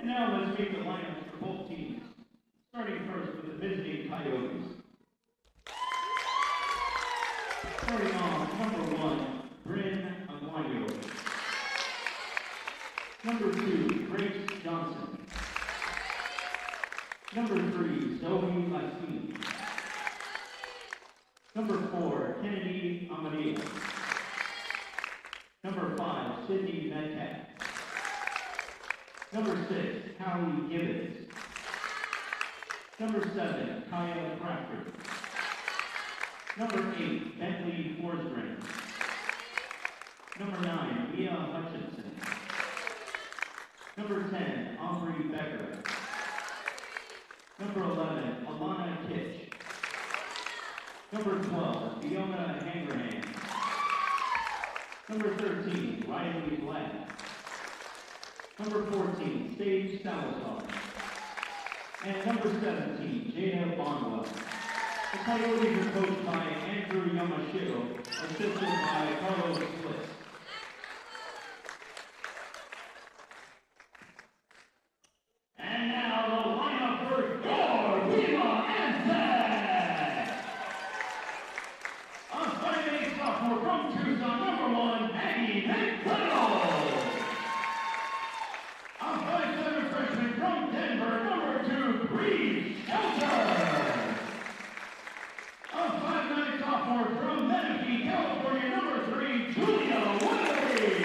now let's meet the lineups for both teams. Starting first with the visiting Coyotes. Starting off, number 1, Bryn Aguayo. Number 2, Grace Johnson. Number 3, Zoe Lassine. Number 4, Kennedy Amadeo. Number 5, Sydney Metcalf. Number 6, Callie Gibbons. Number 7, Kaya Crafter. Number 8, Bentley Forsgren. Number 9, Mia Hutchinson. Number 10, Aubrey Becker. Number 11, Alana Kitch. Number 12, Fiona Hangerhand. Number 13, Riley Black. Number 14, Sage Salazar. And number 17, Jada Bonwell. The Coyotes are coached by Andrew Yamashiro, assisted by Carlos Splitz. And now the lineup for your Pima Aztecs. A 5'8" sophomore from Tucson, number 1, Maggie McDonald. A 5'7" freshman from Denver, number 2, Bree Shelter. A 5'9" sophomore from Menifee, California, number 3, Julia Woodley.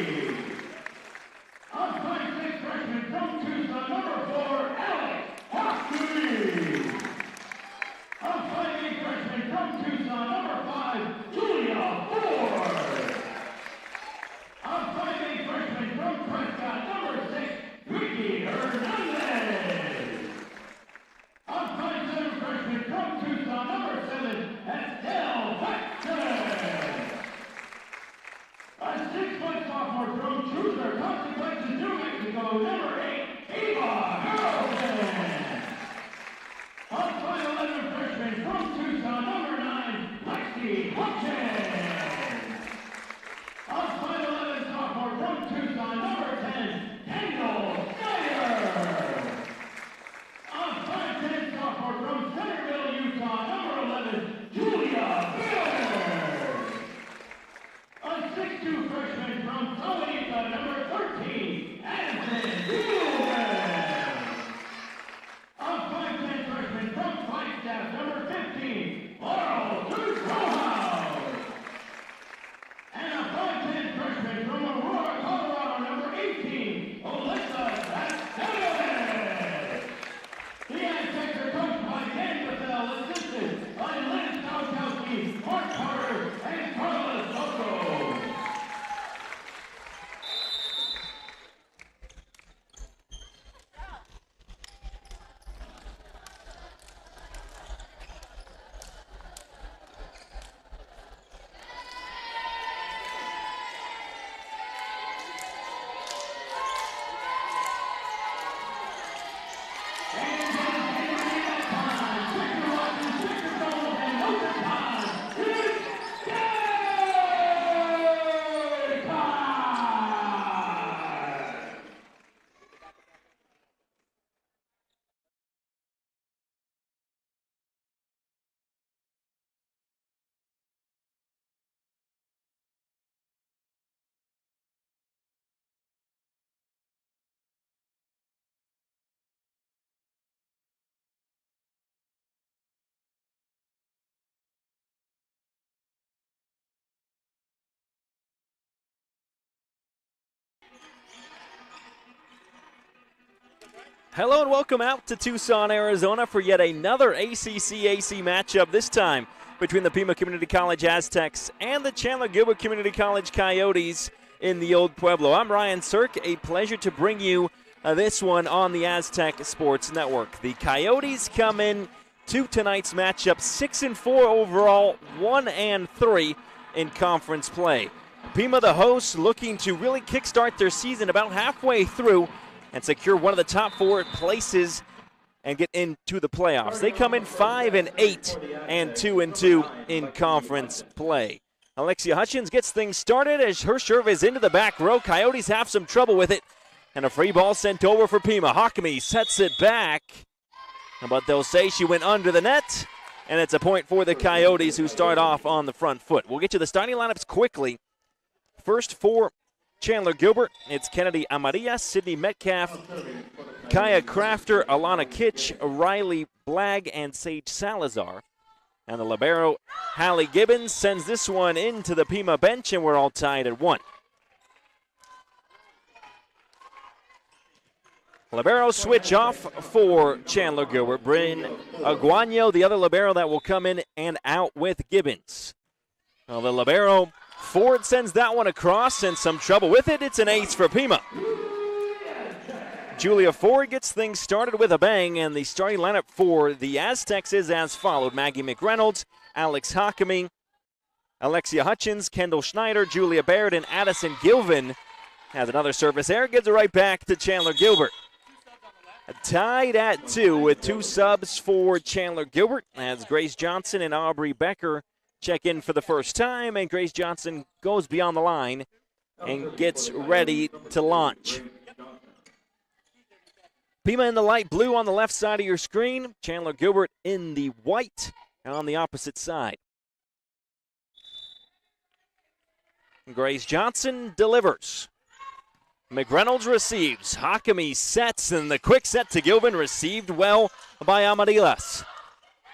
A 5'6" freshman from Tucson, number 4, Alex Hockley. A 5'8" freshman from Tucson, number 5, Julia Ford. A 5'8" freshman from Prescott, number 6, Ricky Hernandez. A 5'7" freshman from Tucson, number 7, Estelle Baxter. A 6' sophomore from Truthers Consequences, New Mexico, number 8, Eva Harrelson. A 5'11" freshman from Tucson, number 9, Lexi Hutchins. A 5'11" sophomore from Tucson, number 10, Kendall Snyder. A 5'10" sophomore from Centerville, Utah, number 11, Julia Miller. A 6'2" freshman from Sahuarita, number 13, Addison Hewlett. A 5'10" freshman from Flagstaff, number 15, Laurel Rojas. And a 5'10" freshman from Aurora, Colorado, number 18, Alyssa Basteves. The Aztecs are coached by Dan Bethel, assisted by Lynn Staukowski, Mark Carter, and Carlos Soto. Hello and welcome out to Tucson, Arizona for yet another ACC-AC matchup, this time between the Pima Community College Aztecs and the Chandler-Gilbert Community College Coyotes in the Old Pueblo. I'm Ryan Sirk, a pleasure to bring you this one on the Aztec Sports Network. The Coyotes come in to tonight's matchup 6-4 overall, 1-3 in conference play. Pima, the hosts, looking to really kickstart their season about halfway through and secure one of the top 4 places and get into the playoffs. They come in 5-8 and 2-2 in conference play. Alexia Hutchins gets things started as her serve is into the back row. Coyotes have some trouble with it. And a free ball sent over for Pima. Hakami sets it back, but they'll say she went under the net, and it's a point for the Coyotes, who start off on the front foot. We'll get you the starting lineups quickly. First for Chandler-Gilbert, it's Kennedy Amarilla, Sydney Metcalf, Kaya Crafter, Alana Kitch, Riley Blagg, and Sage Salazar. And the libero, Hallie Gibbons, sends this one into the Pima bench, and we're all tied at 1. Libero switch off for Chandler-Gilbert. Bryn Aguano, the other libero that will come in and out with Gibbons. Well, the libero Ford sends that one across, and some trouble with it. It's an ace for Pima. Julia Ford gets things started with a bang, and the starting lineup for the Aztecs is as followed. Maggie McReynolds, Alex Hakami, Alexia Hutchins, Kendall Schneider, Julia Baird, and Addison Gilvin. Has another service error, gives it right back to Chandler-Gilbert. Tied at 2 with 2 subs for Chandler-Gilbert as Grace Johnson and Aubrey Becker check in for the first time, and Grace Johnson goes beyond the line and gets ready to launch. Pima in the light blue on the left side of your screen, Chandler-Gilbert in the white on the opposite side. Grace Johnson delivers. McReynolds receives. Hakami sets, and the quick set to Gilvin received well by Amarillas.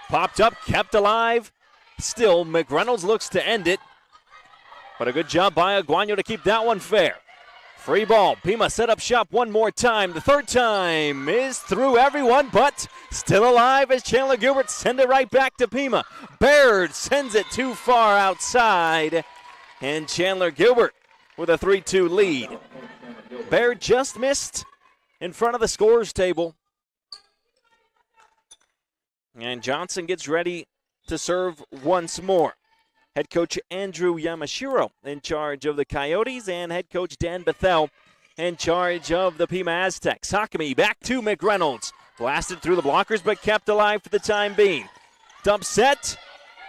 Popped up, kept alive. Still, McReynolds looks to end it. But a good job by Aguano to keep that one fair. Free ball. Pima set up shop one more time. The third time is through everyone, but still alive as Chandler-Gilbert send it right back to Pima. Baird sends it too far outside, and Chandler-Gilbert with a 3-2 lead. Baird just missed in front of the scorers table. And Johnson gets ready to serve once more. Head coach Andrew Yamashiro in charge of the Coyotes, and head coach Dan Bethel in charge of the Pima Aztecs. Hakami back to McReynolds. Blasted through the blockers, but kept alive for the time being. Dump set.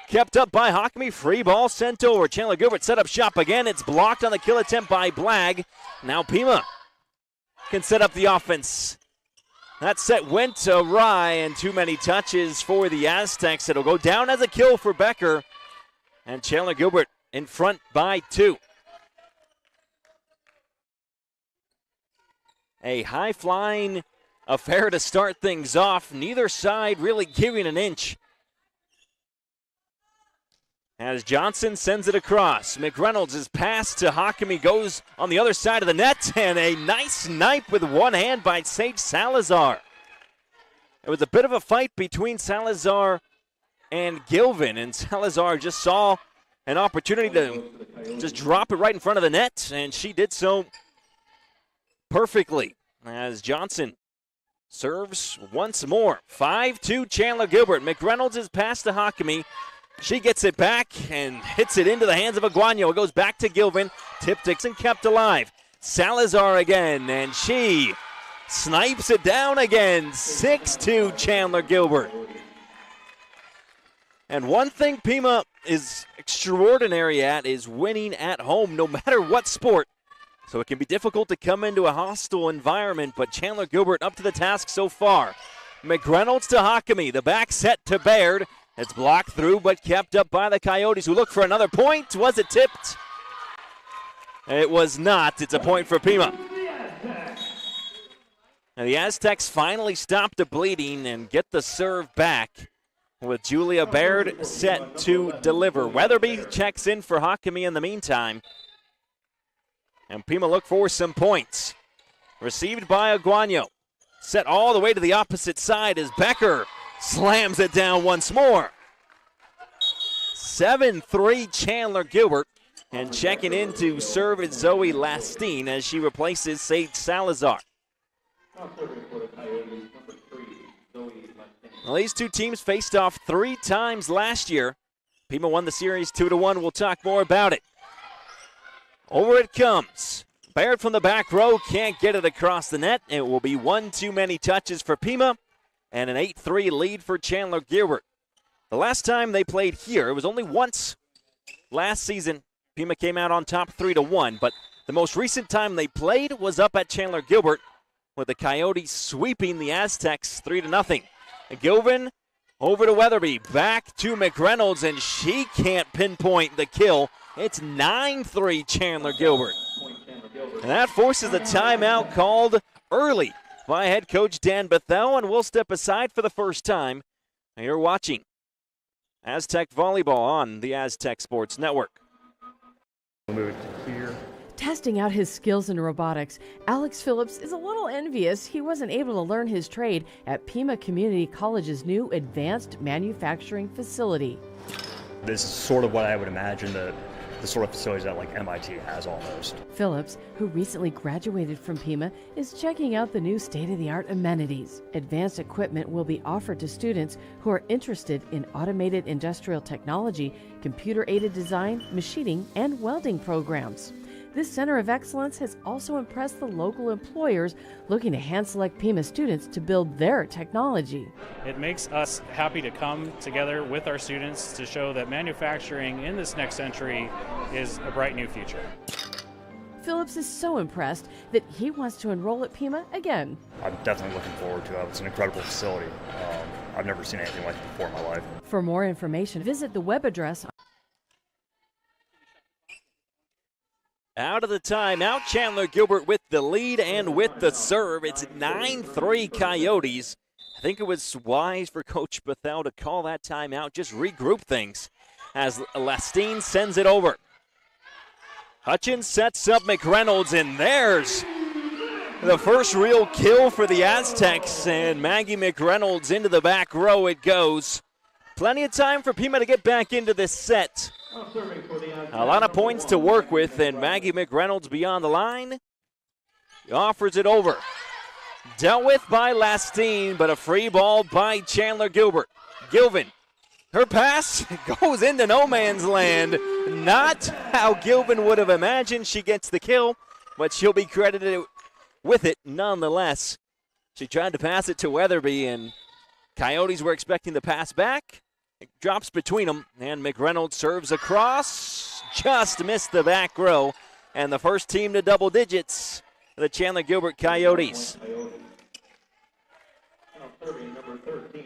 Kept up by Hakami. Free ball sent over. Chandler-Gilbert set up shop again. It's blocked on the kill attempt by Blagg. Now Pima can set up the offense. That set went awry, and too many touches for the Aztecs. It'll go down as a kill for Becker. And Chandler-Gilbert in front by 2. A high-flying affair to start things off. Neither side really giving an inch. As Johnson sends it across. McReynolds' pass to Hakami goes on the other side of the net, and a nice snipe with one hand by Sage Salazar. It was a bit of a fight between Salazar and Gilvin, and Salazar just saw an opportunity to just drop it right in front of the net, and she did so perfectly as Johnson serves once more. 5-2 Chandler-Gilbert. McReynolds' pass to Hakami. She gets it back and hits it into the hands of Aguano. It goes back to Gilvin. Tip Dixon kept alive. Salazar again, and she snipes it down again. 6-2 Chandler-Gilbert. And one thing Pima is extraordinary at is winning at home, no matter what sport. So it can be difficult to come into a hostile environment, but Chandler-Gilbert up to the task so far. McReynolds to Hakami. The back set to Baird. It's blocked through, but kept up by the Coyotes, who look for another point. Was it tipped? It was not. It's a point for Pima. And the Aztecs finally stop the bleeding and get the serve back with Julia Baird set to deliver. Weatherby checks in for Hakami in the meantime. And Pima look for some points. Received by Aguano. Set all the way to the opposite side as Becker slams it down once more. 7-3 Chandler-Gilbert. And checking in to serve is Zoe Lastine as she replaces Sage Salazar. Well, these two teams faced off 3 times last year. Pima won the series 2-1. We'll talk more about it. Over it comes. Baird from the back row can't get it across the net. It will be one too many touches for Pima and an 8-3 lead for Chandler-Gilbert. The last time they played here, it was only once last season. Pima came out on top 3-1, but The most recent time they played was up at Chandler-Gilbert, with the Coyotes sweeping the Aztecs 3-0. Gilvin over to Weatherby, back to McReynolds, and she can't pinpoint the kill. It's 9-3 Chandler-Gilbert. And that forces a timeout called early by head coach Dan Bethel, and we'll step aside for the first time. You're watching Aztec Volleyball on the Aztec Sports Network. Move it to here. Testing out his skills in robotics, Alex Phillips is a little envious he wasn't able to learn his trade at Pima Community College's new advanced manufacturing facility. This is sort of what I would imagine the sort of facilities that like MIT has almost. Phillips, who recently graduated from Pima, is checking out the new state-of-the-art amenities. Advanced equipment will be offered to students who are interested in automated industrial technology, computer-aided design, machining, and welding programs. This Center of Excellence has also impressed the local employers looking to hand-select Pima students to build their technology. It makes us happy to come together with our students to show that manufacturing in this next century is a bright new future. Phillips is so impressed that he wants to enroll at Pima again. I'm definitely looking forward to it. It's an incredible facility. I've never seen anything like it before in my life. For more information, visit the web address. Out of the timeout, Chandler-Gilbert with the lead and with the serve. It's 9-3 Coyotes. I think it was wise for Coach Bethel to call that timeout, just regroup things as Lastine sends it over. Hutchins sets up McReynolds, and there's the first real kill for the Aztecs, and Maggie McReynolds into the back row it goes. Plenty of time for Pima to get back into this set. A lot of points to work with, and Maggie McReynolds beyond the line. Offers it over. Dealt with by Lastine, but a free ball by Chandler-Gilbert. Gilvin, her pass goes into no man's land. Not how Gilvin would have imagined she gets the kill, but she'll be credited with it nonetheless. She tried to pass it to Weatherby, and Coyotes were expecting the pass back. It drops between them, and McReynolds serves across. Just missed the back row, and the first team to double digits, the Chandler-Gilbert Coyotes.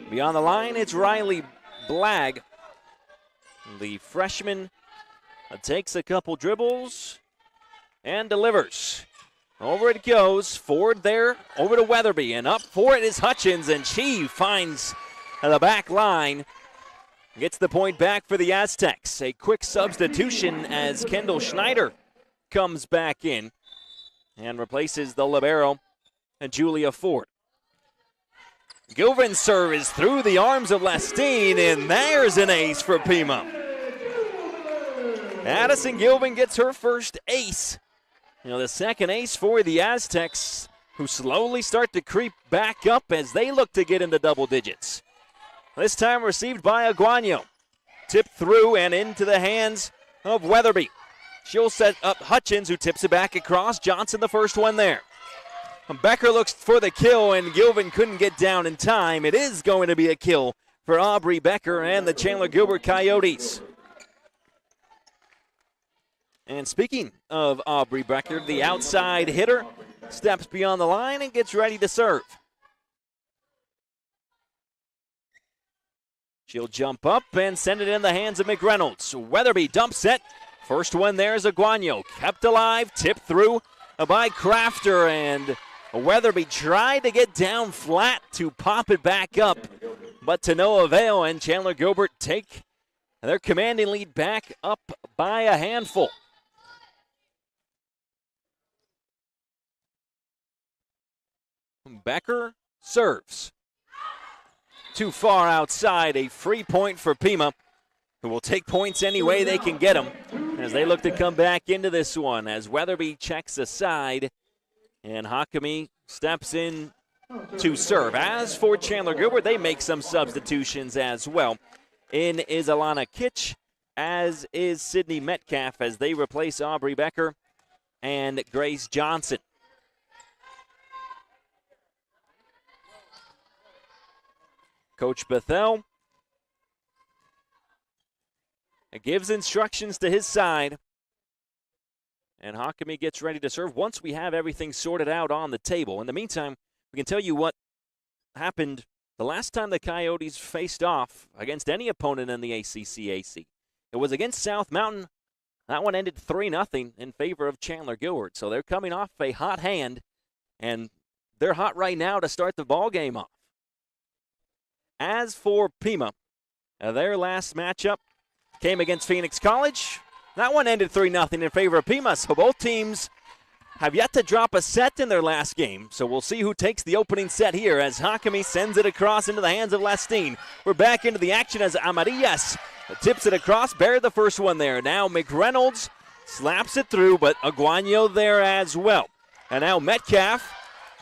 Beyond the line, it's Riley Blagg. The freshman takes a couple dribbles and delivers. Over it goes, forward there, over to Weatherby, and up for it is Hutchins, and she finds the back line. Gets the point back for the Aztecs. A quick substitution as Kendall Schneider comes back in and replaces the libero, Julia Ford. Gilvin's serve is through the arms of Lastine, and there's an ace for Pima. Addison Gilvin gets her first ace. The second ace for the Aztecs, who slowly start to creep back up as they look to get into double digits. This time received by Aguano. Tipped through and into the hands of Weatherby. She'll set up Hutchins, who tips it back across. Johnson the first one there. Becker looks for the kill, and Gilvin couldn't get down in time. It is going to be a kill for Aubrey Becker and the Chandler-Gilbert Coyotes. And speaking of Aubrey Becker, the outside hitter steps beyond the line and gets ready to serve. She'll jump up and send it in the hands of McReynolds. Weatherby dumps it. First one there is Aguano. Kept alive, tipped through by Crafter, and Weatherby tried to get down flat to pop it back up, but to no avail, and Chandler-Gilbert take their commanding lead back up by a handful. Becker serves. Too far outside, a free point for Pima, who will take points any way they can get them as they look to come back into this one as Weatherby checks aside and Hakami steps in to serve. As for Chandler-Gilbert, they make some substitutions as well. In is Alana Kitch, as is Sydney Metcalf, as they replace Aubrey Becker and Grace Johnson. Coach Bethel gives instructions to his side And Hakami gets ready to serve once we have everything sorted out on the table. In the meantime, we can tell you what happened the last time the Coyotes faced off against any opponent in the ACC-AC. It was against South Mountain. That one ended 3-0 in favor of Chandler-Gilbert. So they're coming off a hot hand, and they're hot right now to start the ball game off. As for Pima, their last matchup came against Phoenix College. That one ended 3-0 in favor of Pima. So both teams have yet to drop a set in their last game. So we'll see who takes the opening set here as Hakami sends it across into the hands of Lestine. We're back into the action as Amarillas tips it across. Buried the first one there. Now McReynolds slaps it through, but Aguayo there as well. And now Metcalf.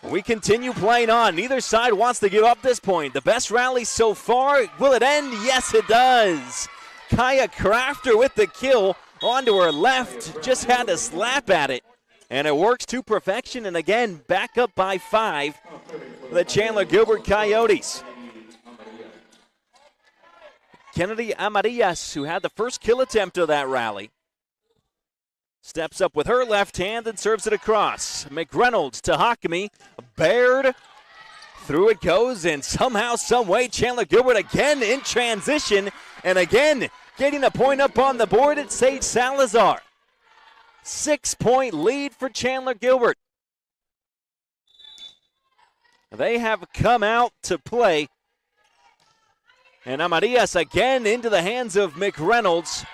We continue playing on. Neither side wants to give up this point. The best rally so far. Will it end? Yes, it does. Kaya Crafter with the kill onto her left. Just had to slap at it. And it works to perfection. And again, back up by 5 for the Chandler-Gilbert Coyotes. Kennedy Amarillas, who had the first kill attempt of that rally, steps up with her left hand and serves it across. McReynolds to Hakami. Baird. Through it goes, and somehow, someway, Chandler-Gilbert again in transition. And again, getting a point up on the board, it's Sage Salazar. 6-point lead for Chandler-Gilbert. They have come out to play. And Amarillas again into the hands of McReynolds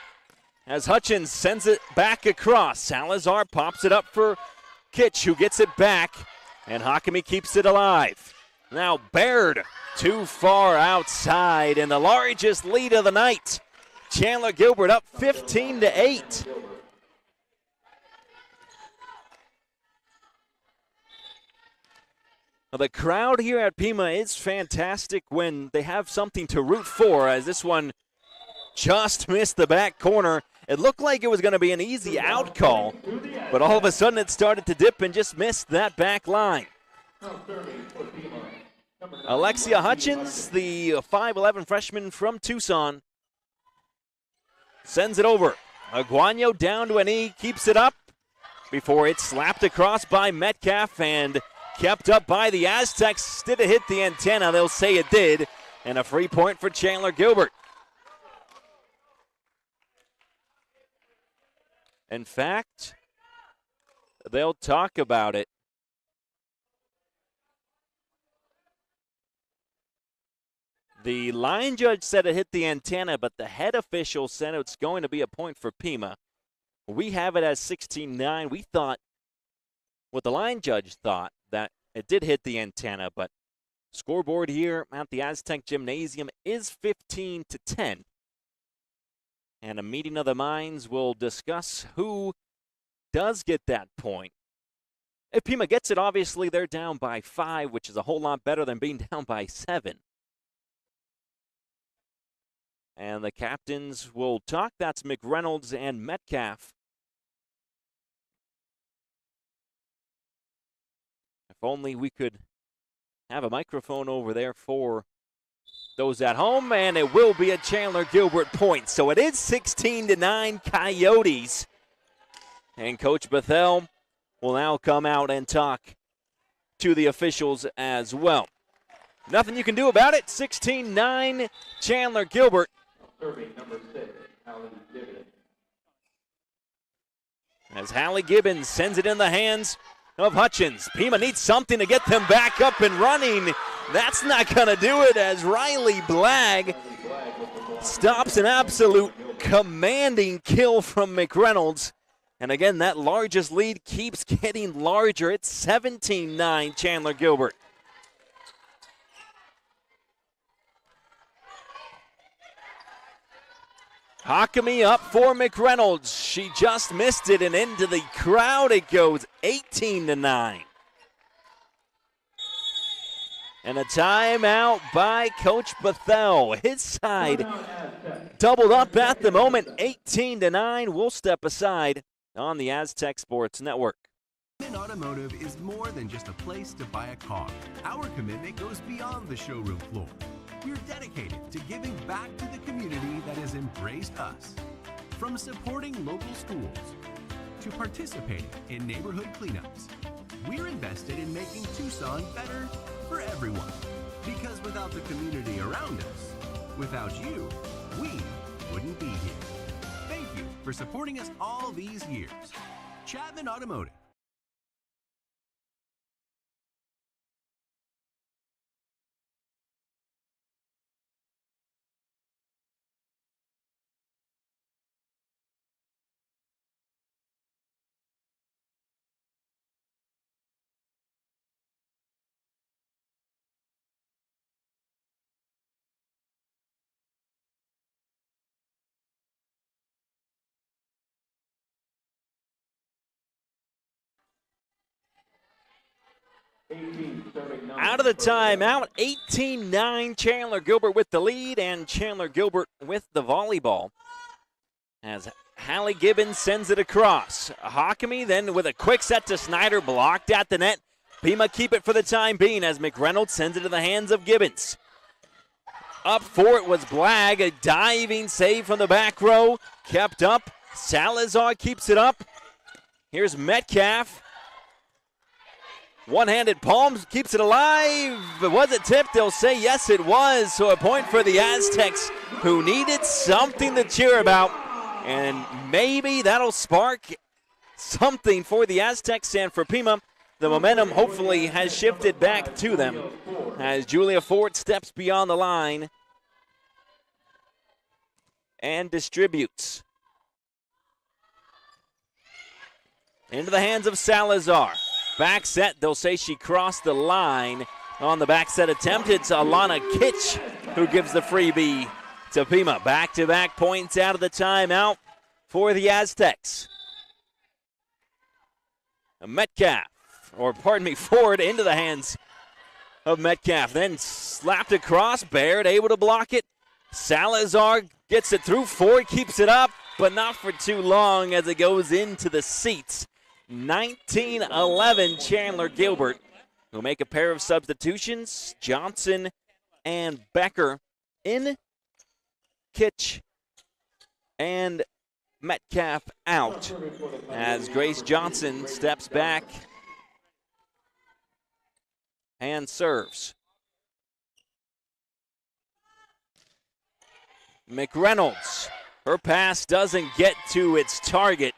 as Hutchins sends it back across. Salazar pops it up for Kitch, who gets it back, and Hakami keeps it alive. Now Baird too far outside, and the largest lead of the night. Chandler-Gilbert up 15-8. Well, the crowd here at Pima is fantastic when they have something to root for, as this one just missed the back corner. It looked like it was going to be an easy out call, but all of a sudden it started to dip and just missed that back line. Alexia Hutchins, the 5'11 freshman from Tucson, sends it over. Aguayo down to a knee, keeps it up before it's slapped across by Metcalf and kept up by the Aztecs. Did it hit the antenna? They'll say it did. And a free point for Chandler-Gilbert. In fact, they'll talk about it. The line judge said it hit the antenna, but the head official said it's going to be a point for Pima. We have it as 16-9. We thought, what the line judge thought, that it did hit the antenna, but scoreboard here at the Aztec Gymnasium is 15-10. And a meeting of the minds will discuss who does get that point. If Pima gets it, obviously they're down by 5, which is a whole lot better than being down by 7. And the captains will talk. That's McReynolds and Metcalf. If only we could have a microphone over there for those at home, and it will be a Chandler-Gilbert point. So it is 16-9 Coyotes. And Coach Bethel will now come out and talk to the officials as well. Nothing you can do about it. 16-9 Chandler-Gilbert. Serving number 6, Hallie Gibbons. As Hallie Gibbons sends it in the hands of Hutchins. Pima needs something to get them back up and running. That's not going to do it as Riley Blagg stops an absolute commanding kill from McReynolds. And again, that largest lead keeps getting larger. It's 17-9 Chandler-Gilbert. Hakami up for McReynolds. She just missed it, and into the crowd it goes, 18-9. And a timeout by Coach Bethel. His side doubled up at the moment, 18-9. We'll step aside on the Aztec Sports Network. Automotive is more than just a place to buy a car. Our commitment goes beyond the showroom floor. We're dedicated to giving back to the community that has embraced us. From supporting local schools, to participating in neighborhood cleanups. We're invested in making Tucson better for everyone. Because without the community around us, without you, we wouldn't be here. Thank you for supporting us all these years. Chapman Automotive. Out of the timeout, 18-9, Chandler-Gilbert with the lead, and Chandler-Gilbert with the volleyball. As Hallie Gibbons sends it across. Hockamy then with a quick set to Snyder, blocked at the net. Pima keep it for the time being as McReynolds sends it to the hands of Gibbons. Up for it was Blagg, a diving save from the back row. Kept up. Salazar keeps it up. Here's Metcalf. One-handed palm keeps it alive. Was it tipped? They'll say yes, it was. So a point for the Aztecs, who needed something to cheer about. And maybe that'll spark something for the Aztecs and for Pima. The momentum hopefully has shifted back to them as Julia Ford steps beyond the line and distributes. Into the hands of Salazar. Back set, they'll say she crossed the line on the back set attempt. It's Alana Kitch who gives the freebie to Pima. Back-to-back points out of the timeout for the Aztecs. Metcalf, Ford into the hands of Metcalf. Then slapped across, Baird able to block it. Salazar gets it through, Ford keeps it up, but not for too long as it goes into the seats. 19-11, Chandler-Gilbert will make a pair of substitutions. Johnson and Becker in, Kitch and Metcalf out as Grace Johnson steps back and serves. McReynolds, her pass doesn't get to its target.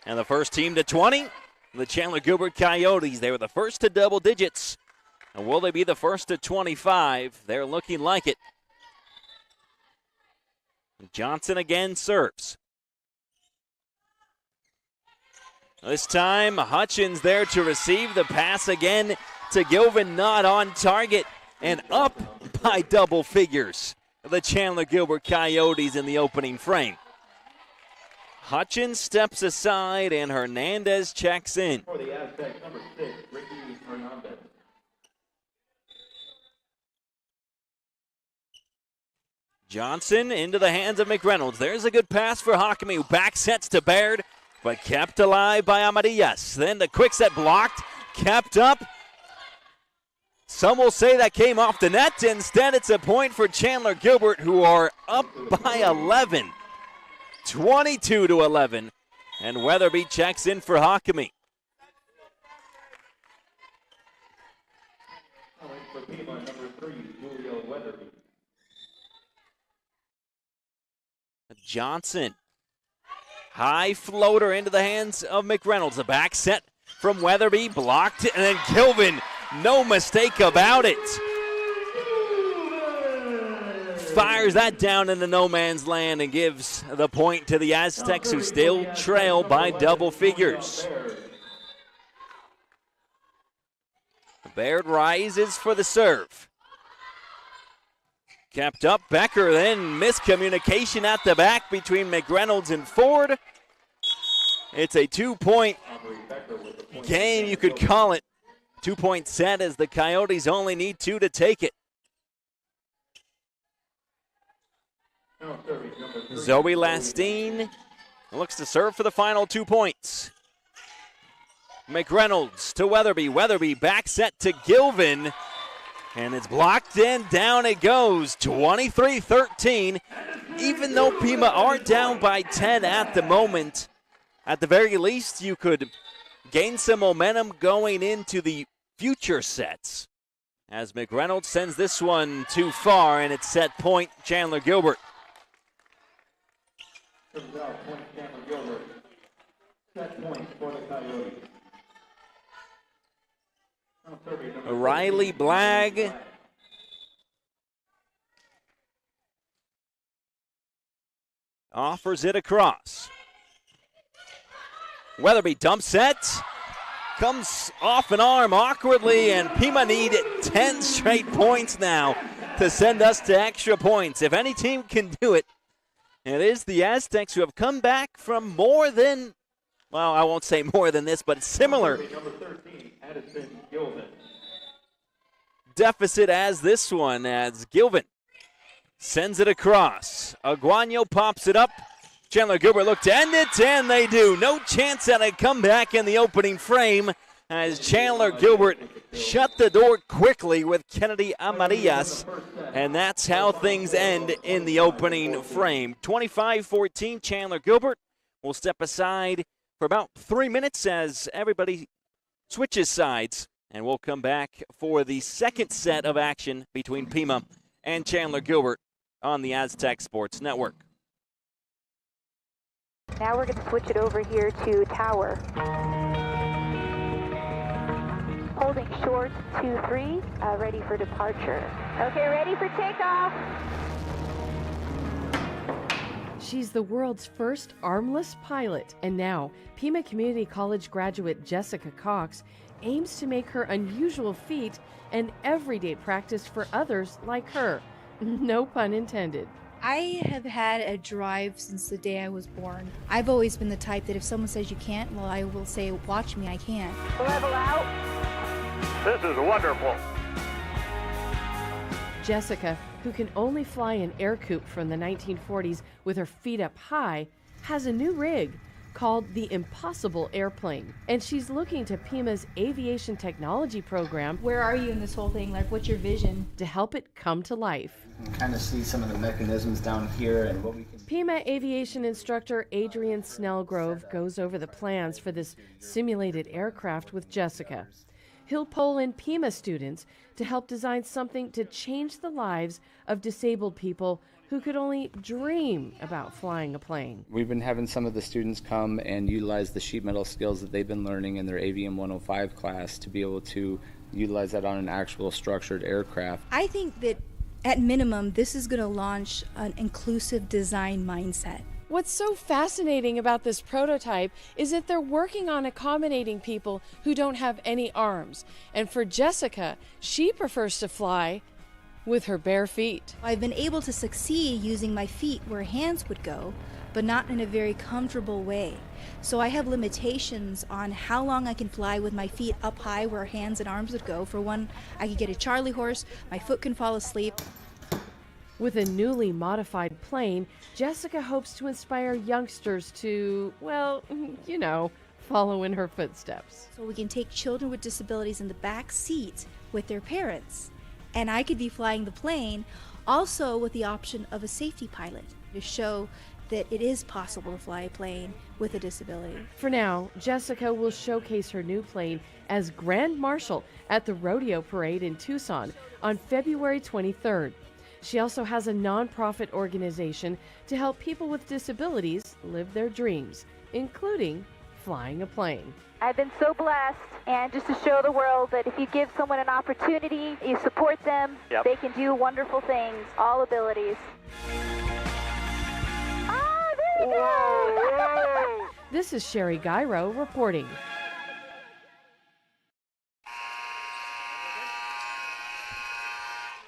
And the first team to 20, the Chandler-Gilbert Coyotes. They were the first to double digits. And will they be the first to 25? They're looking like it. Johnson again serves. This time, Hutchins there to receive the pass again to Gilvin, not on target, and up by double figures. The Chandler-Gilbert Coyotes in the opening frame. Hutchins steps aside, and Hernandez checks in. For the Aztecs, number 6, Ricky Hernandez. Johnson into the hands of McReynolds. There's a good pass for Hockamy, who back sets to Baird, but kept alive by Amadillas. Then the quick set blocked, kept up. Some will say that came off the net. Instead, it's a point for Chandler-Gilbert, who are up by 11. 22-11, and Weatherby checks in for Hockamy. For Pima, number 3, Julia Weatherby. Johnson, high floater into the hands of McReynolds. The back set from Weatherby, blocked it, and then Gilvin, no mistake about it. Fires that down into no man's land and gives the point to the Aztecs, who still trail by double figures. Baird rises for the serve. Kept up, Becker, then miscommunication at the back between McReynolds and Ford. It's a 2-point game, you could call it. 2-point set as the Coyotes only need 2 to take it. Zoe Lastine looks to serve for the final 2 points. McReynolds to Weatherby. Weatherby back set to Gilvin. And it's blocked in, down it goes. 23-13. Even though Pima are down by 10 at the moment, at the very least, you could gain some momentum going into the future sets. As McReynolds sends this one too far, and it's set point Chandler-Gilbert. Turns out point Chandler-Gilbert. Set point for the Coyotes. Riley Blagg offers it across. Weatherby dump set. Comes off an arm awkwardly, and Pima need 10 straight points now to send us to extra points. If any team can do it, it is the Aztecs, who have come back from more than, well, I won't say more than this, but similar Number 13, Addison Gilvin. deficit as this one, as Gilvin sends it across. Aguano pops it up. Chandler-Gilbert looked to end it, and they do. No chance at a comeback in the opening frame as Chandler-Gilbert shut the door quickly with Kennedy Amarillas, and that's how things end in the opening frame. 25-14, Chandler-Gilbert will step aside for about 3 minutes as everybody switches sides, and we'll come back for the second set of action between Pima and Chandler-Gilbert on the Aztec Sports Network. Now we're going to switch it over here to tower. Holding short 2-3, ready for departure. Okay, ready for takeoff. She's the world's first armless pilot, and now Pima Community College graduate Jessica Cox aims to make her unusual feat an everyday practice for others like her. No pun intended. I have had a drive since the day I was born. I've always been the type that if someone says you can't, well, I will say, watch me, I can. Level out. This is wonderful. Jessica, who can only fly an air coupe from the 1940s with her feet up high, has a new rig called the Impossible Airplane. And she's looking to Pima's aviation technology program. Where are you in this whole thing? Like, what's your vision? To help it come to life. You can kind of see some of the mechanisms down here and what we can... Pima aviation instructor Adrian Snellgrove goes over the plans for this simulated aircraft with Jessica. He'll pull in Pima students to help design something to change the lives of disabled people who could only dream about flying a plane. We've been having some of the students come and utilize the sheet metal skills that they've been learning in their AVM 105 class to be able to utilize that on an actual structured aircraft. I think that at minimum, this is going to launch an inclusive design mindset. What's so fascinating about this prototype is that they're working on accommodating people who don't have any arms. And for Jessica, she prefers to fly with her bare feet. I've been able to succeed using my feet where hands would go, but not in a very comfortable way. So I have limitations on how long I can fly with my feet up high where hands and arms would go. For one, I could get a Charlie horse, my foot can fall asleep. With a newly modified plane, Jessica hopes to inspire youngsters to, well, you know, follow in her footsteps. So we can take children with disabilities in the back seat with their parents. And I could be flying the plane, also with the option of a safety pilot to show that it is possible to fly a plane with a disability. For now, Jessica will showcase her new plane as Grand Marshal at the Rodeo Parade in Tucson on February 23rd. She also has a nonprofit organization to help people with disabilities live their dreams, including flying a plane. I've been so blessed, and just to show the world that if you give someone an opportunity, you support them, they can do wonderful things, all abilities. Oh, there you go! This is Sherry Gyro reporting.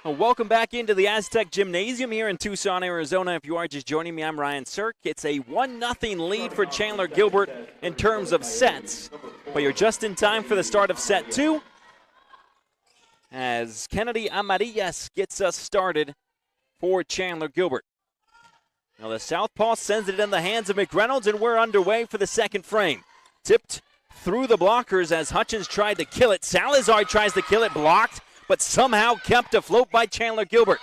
Well, welcome back into the Aztec Gymnasium here in Tucson, Arizona. If you are just joining me, I'm Ryan Sirk. It's a 1-0 lead for Chandler-Gilbert in terms of sets. But you're just in time for the start of set 2 as Kennedy Amarillas gets us started for Chandler-Gilbert. Now the southpaw sends it in the hands of McReynolds, and we're underway for the second frame. Tipped through the blockers as Hutchins tried to kill it. Salazar tries to kill it, blocked, but somehow kept afloat by Chandler-Gilbert.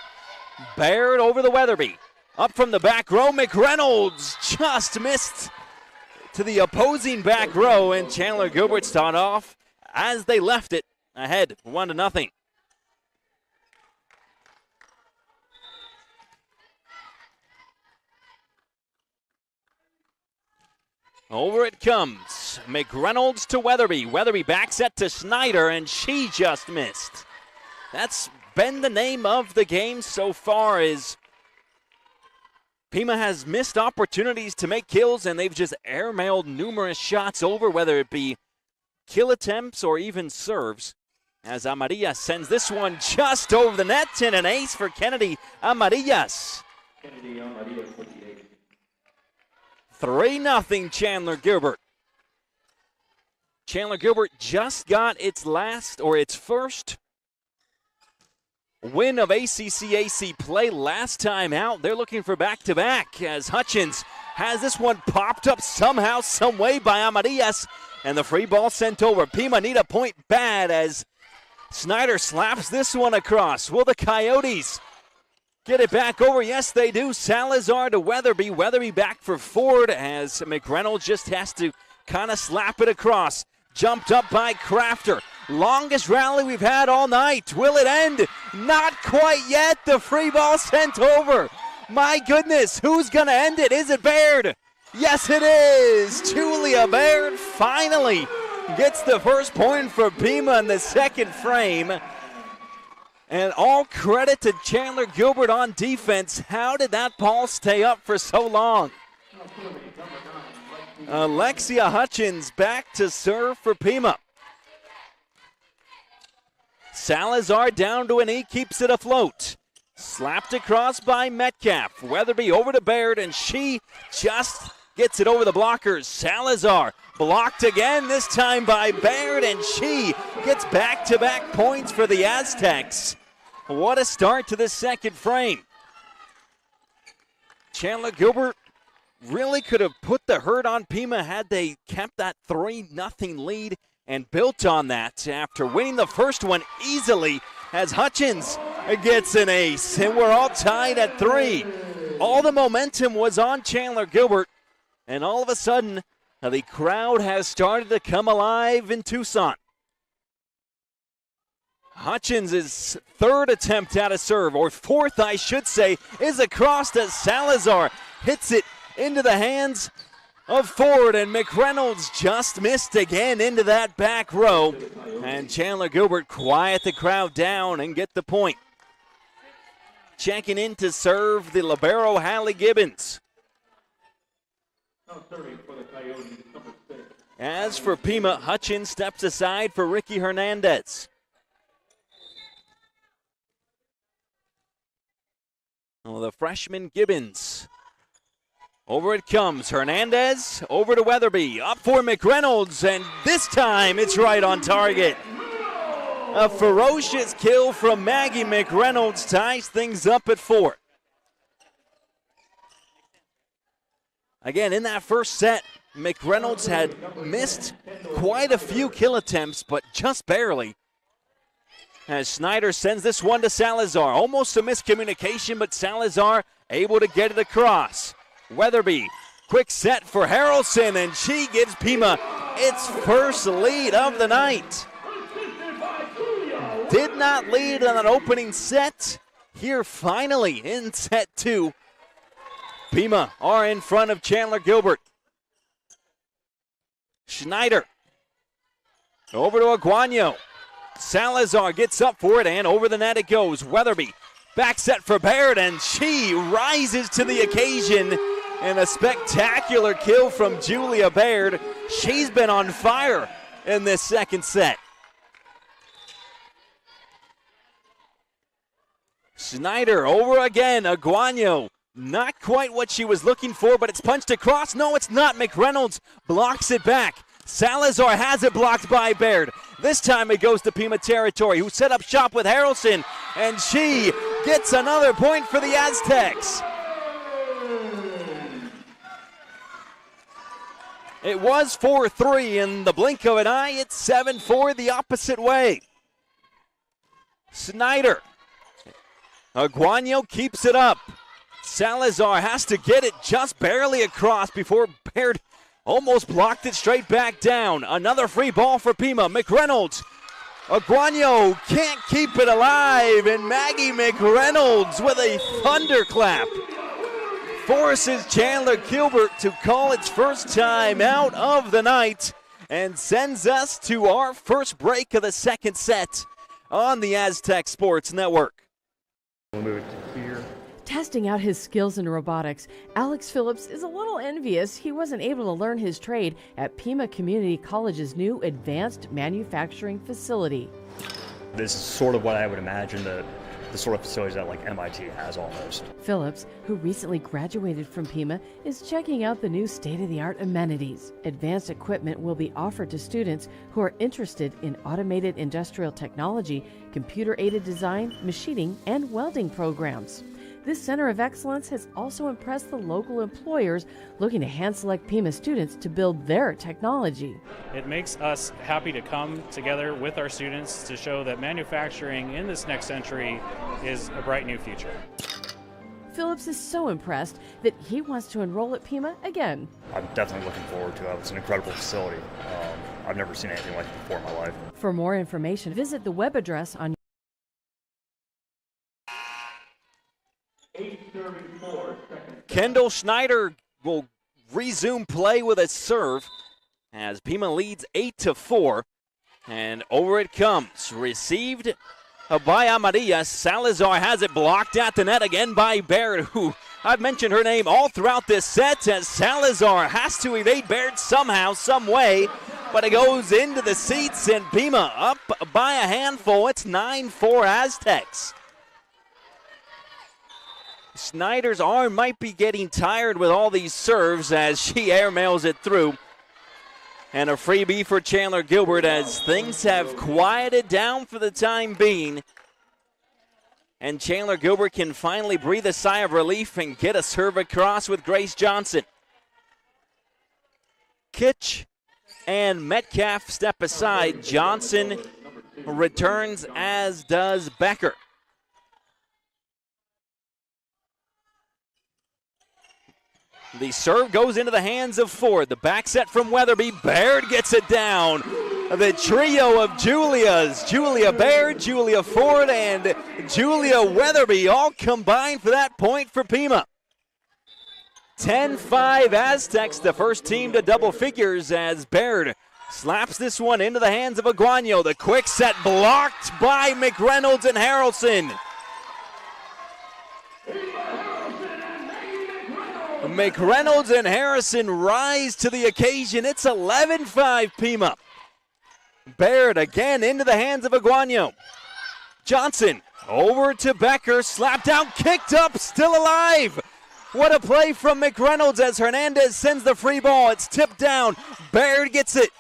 Baird over the Weatherby. Up from the back row, McReynolds just missed to the opposing back row, and Chandler-Gilbert start off as they left it ahead 1-0. Over it comes. McReynolds to Weatherby. Weatherby back set to Snyder, and she just missed. That's been the name of the game so far, is Pima has missed opportunities to make kills, and they've just airmailed numerous shots over, whether it be kill attempts or even serves, as Amarillas sends this one just over the net, and an ace for Kennedy Amarillas. 3-0 Chandler-Gilbert. Chandler-Gilbert just got its first win of ACC-AC play last time out. They're looking for back-to-back as Hutchins has this one popped up somehow, some way by Amarillas, and the free ball sent over. Pima need a point bad as Snyder slaps this one across. Will the Coyotes get it back over? Yes, they do. Salazar to Weatherby. Weatherby back for Ford as McReynolds just has to kind of slap it across. Jumped up by Crafter. Longest rally we've had all night. Will it end? Not quite yet. The free ball sent over. My goodness, who's going to end it? Is it Baird? Yes, it is. Julia Baird finally gets the first point for Pima in the second frame. And all credit to Chandler-Gilbert on defense. How did that ball stay up for so long? Alexia Hutchins back to serve for Pima. Salazar down to an E, keeps it afloat. Slapped across by Metcalf. Weatherby over to Baird, and she just gets it over the blockers. Salazar blocked again, this time by Baird, and she gets back-to-back points for the Aztecs. What a start to the second frame. Chandler-Gilbert really could have put the hurt on Pima had they kept that 3-0 lead and built on that after winning the first one easily as Hutchins gets an ace, and we're all tied at 3. All the momentum was on Chandler-Gilbert, and all of a sudden the crowd has started to come alive in Tucson. Hutchins' third attempt at a serve, or fourth I should say, is across to Salazar. Hits it into the hands of Ford, and McReynolds just missed again into that back row. And Chandler-Gilbert quiet the crowd down and get the point. Checking in to serve the libero, Hallie Gibbons. As for Pima, Hutchins steps aside for Ricky Hernandez. Oh, the freshman Gibbons. Over it comes. Hernandez over to Weatherby. Up for McReynolds, and this time it's right on target. A ferocious kill from Maggie McReynolds ties things up at 4. Again, in that first set, McReynolds had missed quite a few kill attempts, but just barely. As Snyder sends this one to Salazar. Almost a miscommunication, but Salazar able to get it across. Weatherby, quick set for Harrelson, and she gives Pima its first lead of the night. Did not lead on an opening set. Here finally in set 2. Pima are in front of Chandler-Gilbert. Schneider over to Aguano. Salazar gets up for it, and over the net it goes. Weatherby back set for Baird, and she rises to the occasion. And a spectacular kill from Julia Baird. She's been on fire in this second set. Snyder over again. Aguano, not quite what she was looking for, but it's punched across. No, it's not. McReynolds blocks it back. Salazar has it blocked by Baird. This time it goes to Pima territory, who set up shop with Harrelson, and she gets another point for the Aztecs. It was 4-3 in the blink of an eye. It's 7-4 the opposite way. Snyder. Aguano keeps it up. Salazar has to get it just barely across before Baird Almost blocked it straight back down. Another free ball for Pima. McReynolds. Aguayo can't keep it alive, and Maggie McReynolds with a thunderclap forces Chandler-Gilbert to call its first time out of the night and sends us to our first break of the second set on the Aztec Sports Network. We'll move it to here. Testing out his skills in robotics, Alex Phillips is a little envious he wasn't able to learn his trade at Pima Community College's new advanced manufacturing facility. This is sort of what I would imagine the sort of facilities that like MIT has almost. Phillips, who recently graduated from Pima, is checking out the new state-of-the-art amenities. Advanced equipment will be offered to students who are interested in automated industrial technology, computer-aided design, machining, and welding programs. This Center of Excellence has also impressed the local employers looking to hand-select Pima students to build their technology. It makes us happy to come together with our students to show that manufacturing in this next century is a bright new future. Phillips is so impressed that he wants to enroll at Pima again. I'm definitely looking forward to it. It's an incredible facility. I've never seen anything like it before in my life. For more information, visit the web address on Kendall Schneider will resume play with a serve as Pima leads 8-4. And over it comes. Received by Amarilla. Salazar has it blocked at the net again by Baird, who I've mentioned her name all throughout this set, as Salazar has to evade Baird somehow, some way, but it goes into the seats, and Pima up by a handful. It's 9-4 Aztecs. Snyder's arm might be getting tired with all these serves as she airmails it through. And a freebie for Chandler-Gilbert as things have quieted down for the time being. And Chandler-Gilbert can finally breathe a sigh of relief and get a serve across with Grace Johnson. Kitch and Metcalf step aside. Johnson returns, as does Becker. The serve goes into the hands of Ford. The back set from Weatherby. Baird gets it down. The trio of Julias, Julia Baird, Julia Ford, and Julia Weatherby all combined for that point for Pima. 10-5 Aztecs, the first team to double figures as Baird slaps this one into the hands of Aguayo. The quick set blocked by McReynolds and Harrelson. McReynolds and Harrison rise to the occasion. It's 11-5 Pima. Baird again into the hands of Aguayo. Johnson over to Becker. Slapped down, kicked up, still alive. What a play from McReynolds as Hernandez sends the free ball. It's tipped down. Baird gets it.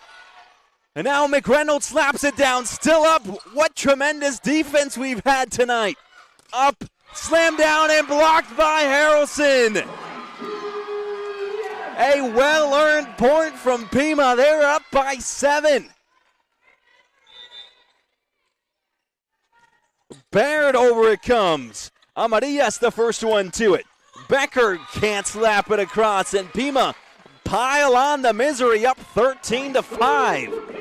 And now McReynolds slaps it down, still up. What tremendous defense we've had tonight. Up, slammed down, and blocked by Harrelson. A well-earned point from Pima. They're up by 7. Baird over it comes. Amarillas the first one to it. Becker can't slap it across, and Pima pile on the misery, up 13-5.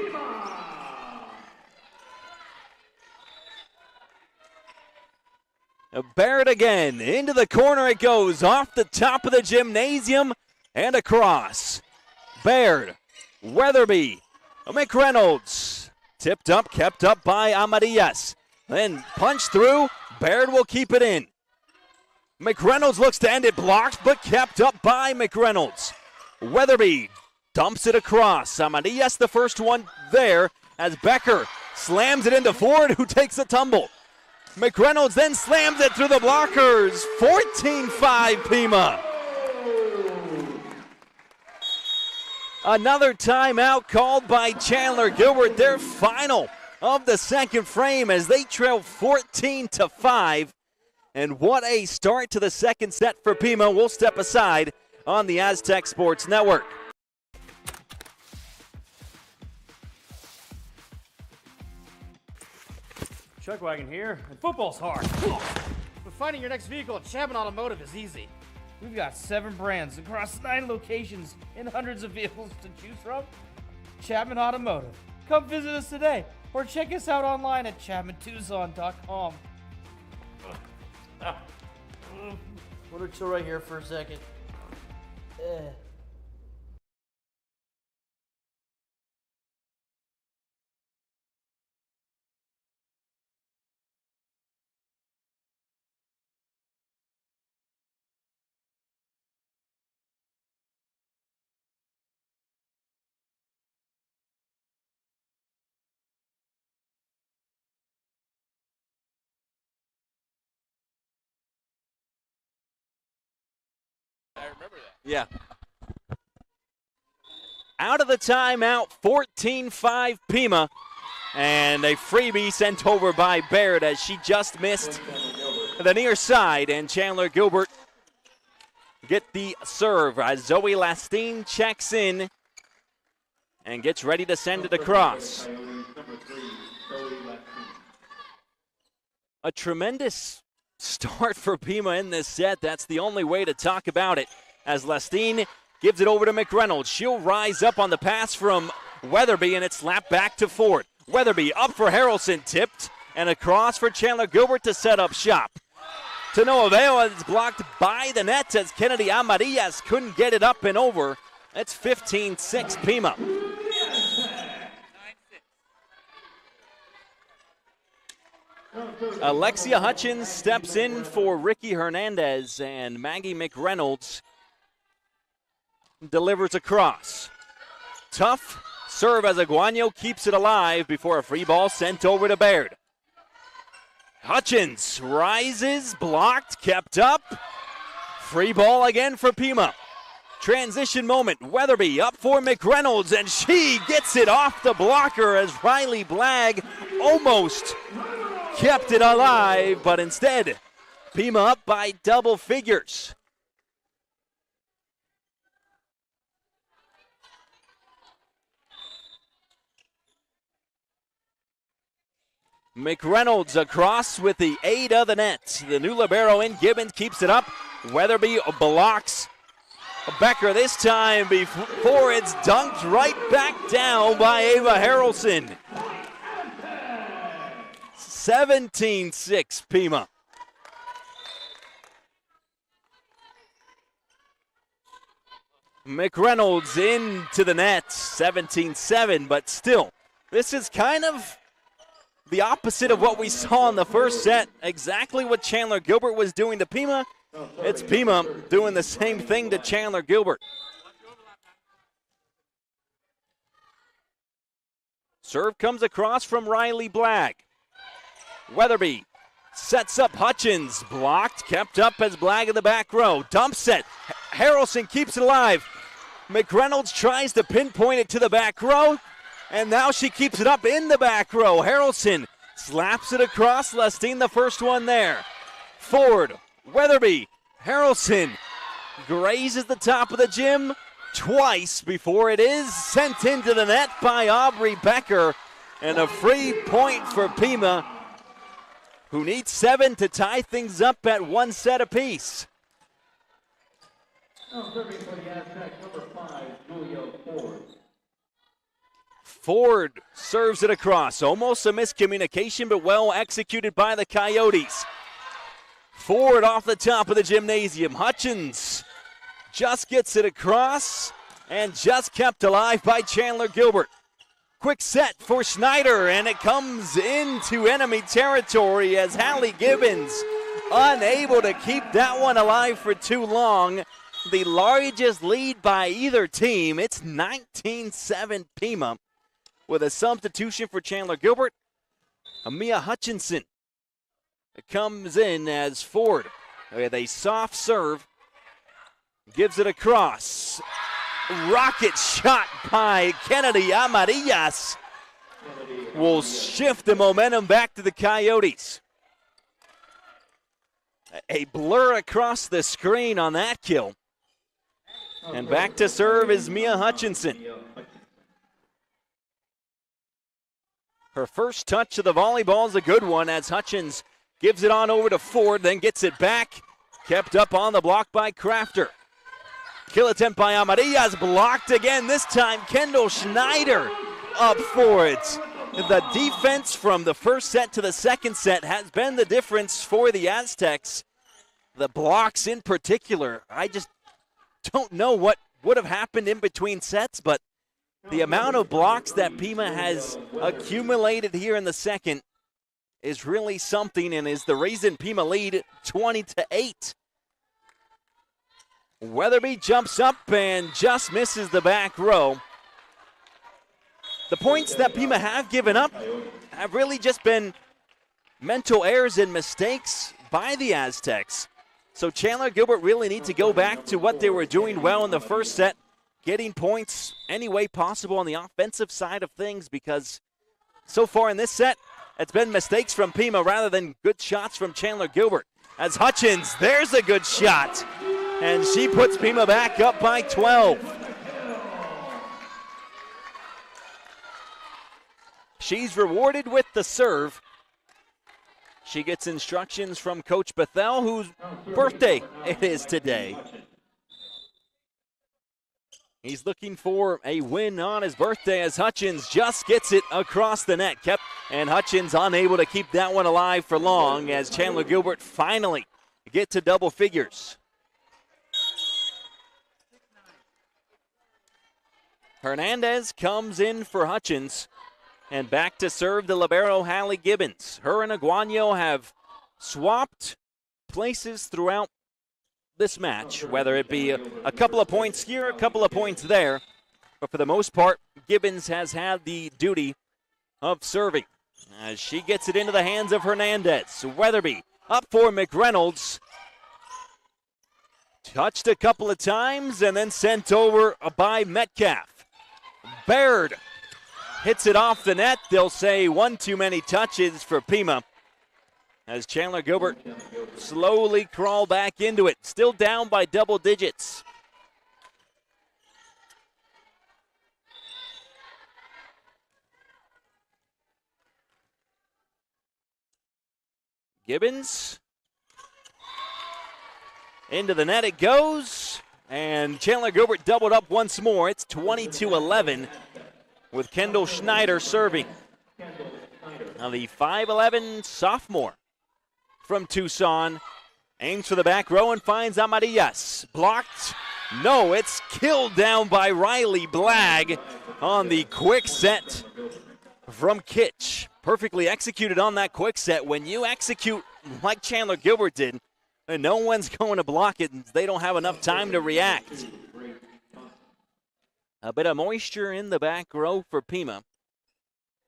Baird again, into the corner it goes, off the top of the gymnasium and across. Baird, Weatherby, McReynolds, tipped up, kept up by Amarillas. Then punched through, Baird will keep it in. McReynolds looks to end it, blocked but kept up by McReynolds. Weatherby dumps it across. Amarillas the first one there as Becker slams it into Ford, who takes a tumble. McReynolds then slams it through the blockers. 14-5 Pima. Another timeout called by Chandler-Gilbert, their final of the second frame as they trail 14-5. And what a start to the second set for Pima. We'll step aside on the Aztec Sports Network. Chuckwagon here, and football's hard. But finding your next vehicle at Chapman Automotive is easy. We've got 7 brands across 9 locations and hundreds of vehicles to choose from. Chapman Automotive. Come visit us today or check us out online at chapmantucson.com. Want to chill right here for a second? I remember that. Yeah. Out of the timeout, 14-5 Pima. And a freebie sent over by Baird as she just missed the near side. And Chandler-Gilbert get the serve as Zoe Lastine checks in and gets ready to send it across. A tremendous start for Pima in this set. That's the only way to talk about it. As Lastine gives it over to McReynolds. She'll rise up on the pass from Weatherby, and it's slapped back to Ford. Weatherby up for Harrelson, tipped, and across for Chandler-Gilbert to set up shop. To no avail, it's blocked by the net as Kennedy Amarillas couldn't get it up and over. That's 15-6 Pima. Alexia Hutchins steps in for Ricky Hernandez, and Maggie McReynolds delivers across. Tough serve as Aguano keeps it alive before a free ball sent over to Baird. Hutchins rises, blocked, kept up. Free ball again for Pima. Transition moment, Weatherby up for McReynolds, and she gets it off the blocker as Riley Blagg almost kept it alive, but instead, Pima up by double figures. McReynolds across with the aid of the net. The new libero in, Gibbons keeps it up. Weatherby blocks Becker this time before it's dunked right back down by Ava Harrelson. 17-6 Pima. McReynolds into the net, 17-7, but still, this is kind of the opposite of what we saw in the first set. Exactly what Chandler-Gilbert was doing to Pima. It's Pima doing the same thing to Chandler-Gilbert. Serve comes across from Riley Blagg. Weatherby sets up Hutchins. Blocked, kept up as Blagg in the back row. Dump set. Harrelson keeps it alive. McReynolds tries to pinpoint it to the back row, and now she keeps it up in the back row. Harrelson slaps it across. Lestine the first one there. Ford, Weatherby, Harrelson grazes the top of the gym twice before it is sent into the net by Aubrey Becker, and a free point for Pima, who needs 7 to tie things up at 1 set apiece. Serving for the Aztecs, number 5, Julia Ford. Ford serves it across. Almost a miscommunication, but well executed by the Coyotes. Ford off the top of the gymnasium. Hutchins just gets it across and just kept alive by Chandler-Gilbert. Quick set for Snyder, and it comes into enemy territory as Hallie Gibbons unable to keep that one alive for too long. The largest lead by either team. It's 19-7 Pima with a substitution for Chandler-Gilbert. Amia Hutchinson comes in as Ford with a soft serve. Gives it across. Rocket shot by Kennedy Amarillas will shift the momentum back to the Coyotes. A blur across the screen on that kill. And back to serve is Mia Hutchinson. Her first touch of the volleyball is a good one as Hutchins gives it on over to Ford, then gets it back. Kept up on the block by Crafter. Kill attempt by Amarillas, blocked again. This time, Kendall Schneider up for it. The defense from the first set to the second set has been the difference for the Aztecs. The blocks in particular, I just don't know what would have happened in between sets, but the amount of blocks that Pima has accumulated here in the second is really something and is the reason Pima lead 20-8. Weatherby jumps up and just misses the back row. The points that Pima have given up have really just been mental errors and mistakes by the Aztecs. So Chandler-Gilbert really need to go back to what they were doing well in the first set, getting points any way possible on the offensive side of things, because so far in this set, it's been mistakes from Pima rather than good shots from Chandler-Gilbert. As Hutchins, there's a good shot, and she puts Pima back up by 12. She's rewarded with the serve. She gets instructions from Coach Bethel, whose birthday it is today. He's looking for a win on his birthday as Hutchins just gets it across the net. And Hutchins unable to keep that one alive for long as Chandler-Gilbert finally get to double figures. Hernandez comes in for Hutchins. And back to serve the libero, Hallie Gibbons. Her and Aguano have swapped places throughout this match, whether it be a couple of points here, a couple of points there. But for the most part, Gibbons has had the duty of serving. As she gets it into the hands of Hernandez. Weatherby up for McReynolds. Touched a couple of times and then sent over by Metcalf. Baird hits it off the net. They'll say one too many touches for Pima. As Chandler-Gilbert slowly crawl back into it. Still down by double digits. Gibbons. Into the net it goes. And Chandler-Gilbert doubled up once more. It's 22-11 with Kendall Schneider serving. Now the 5'11 sophomore from Tucson aims for the back row and finds Amarillas. Blocked. No, it's killed down by Riley Blagg on the quick set from Kitch. Perfectly executed on that quick set. When you execute like Chandler-Gilbert did, and no one's going to block it, and they don't have enough time to react. A bit of moisture in the back row for Pima.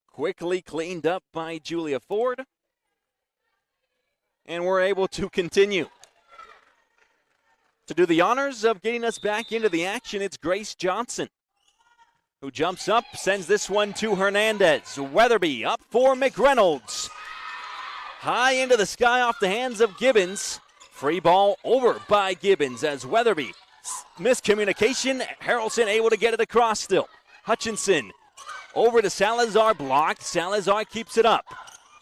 Quickly cleaned up by Julia Ford. And we're able to continue. To do the honors of getting us back into the action, it's Grace Johnson, who jumps up, sends this one to Hernandez. Weatherby up for McReynolds. High into the sky off the hands of Gibbons. Free ball over by Gibbons as Weatherby. Miscommunication. Harrelson able to get it across still. Hutchinson over to Salazar, blocked. Salazar keeps it up.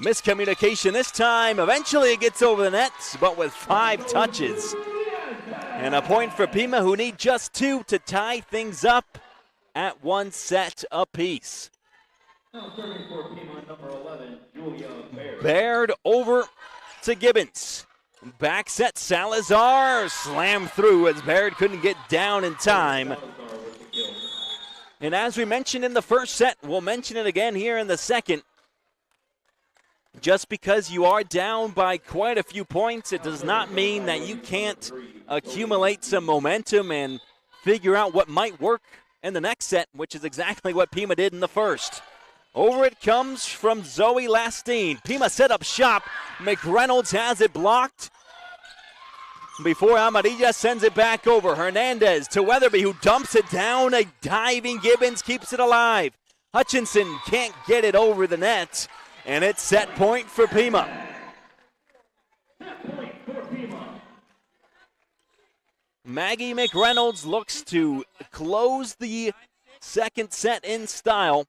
Miscommunication this time. Eventually it gets over the net, but with 5 touches. And a point for Pima, who need just 2 to tie things up at 1 set apiece. Now serving for Pima, number 11, Julia Baird. Baird over to Gibbons. Back set, Salazar slammed through as Baird couldn't get down in time. And as we mentioned in the first set, we'll mention it again here in the second. Just because you are down by quite a few points, it does not mean that you can't accumulate some momentum and figure out what might work in the next set, which is exactly what Pima did in the first. Over it comes from Zoe Lastine. Pima set up shop. McReynolds has it blocked before Amarilla sends it back over. Hernandez to Weatherby, who dumps it down. A diving Gibbons keeps it alive. Hutchinson can't get it over the net, and it's set point for Pima. Maggie McReynolds looks to close the second set in style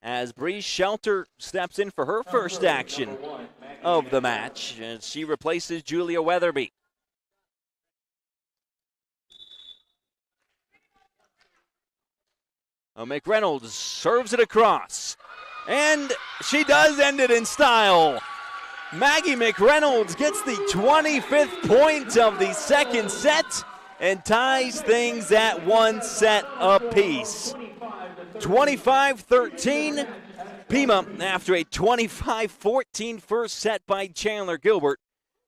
as Bree Shelter steps in for her first action of the match, and she replaces Julia Weatherby. McReynolds serves it across. And she does end it in style. Maggie McReynolds gets the 25th point of the second set and ties things at 1 set apiece. 25-13. Pima after a 25-14 first set by Chandler-Gilbert.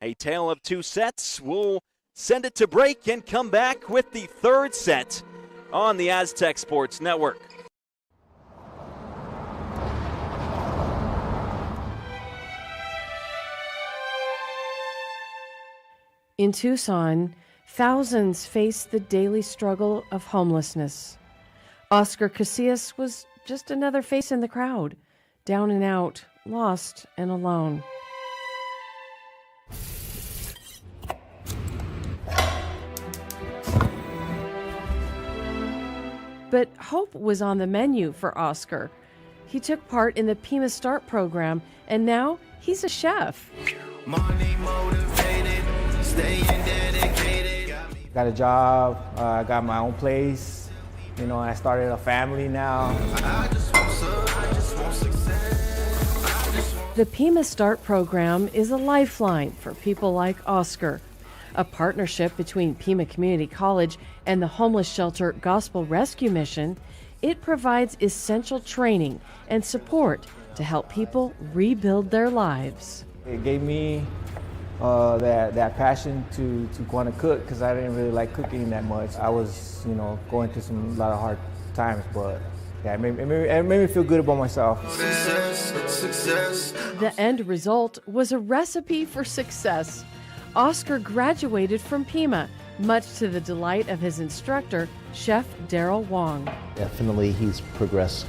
A tale of 2 sets. We'll send it to break and come back with the third set on the Aztec Sports Network. In Tucson, thousands face the daily struggle of homelessness. Oscar Casillas was just another face in the crowd, down and out, lost and alone. But hope was on the menu for Oscar. He took part in the Pima Start program, and now he's a chef. Money motivated, staying dedicated. Got a job, I got my own place. You know, I started a family now. The Pima Start program is a lifeline for people like Oscar. A partnership between Pima Community College and the homeless shelter Gospel Rescue Mission, it provides essential training and support to help people rebuild their lives. It gave me that passion to want to cook, because I didn't really like cooking that much. I was, going through a lot of hard times, but yeah, it made me feel good about myself. The end result was a recipe for success. Oscar graduated from Pima, much to the delight of his instructor, Chef Daryl Wong. Definitely he's progressed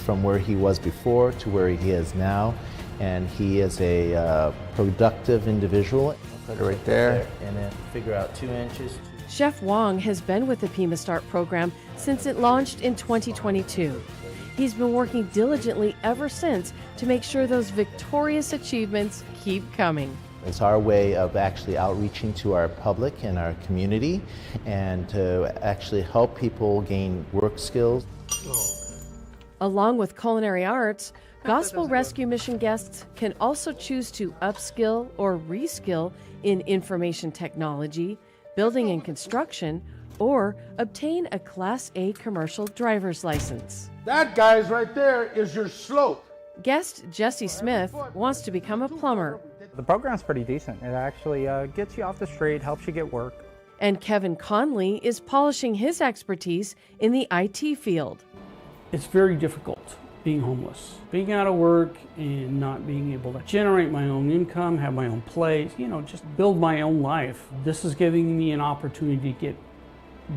from where he was before to where he is now, and he is a productive individual. Put it right there. And then figure out 2 inches. Chef Wong has been with the Pima Start program since it launched in 2022. He's been working diligently ever since to make sure those victorious achievements keep coming. It's our way of actually outreaching to our public and our community, and to actually help people gain work skills. Along with culinary arts, Gospel Rescue Mission guests can also choose to upskill or reskill in information technology, building and construction, or obtain a Class A commercial driver's license. That, guys, right there is your slope. Guest Jesse Smith wants to become a plumber. The program's pretty decent. It actually gets you off the street, helps you get work. And Kevin Conley is polishing his expertise in the IT field. It's very difficult being homeless. Being out of work and not being able to generate my own income, have my own place, just build my own life. This is giving me an opportunity to get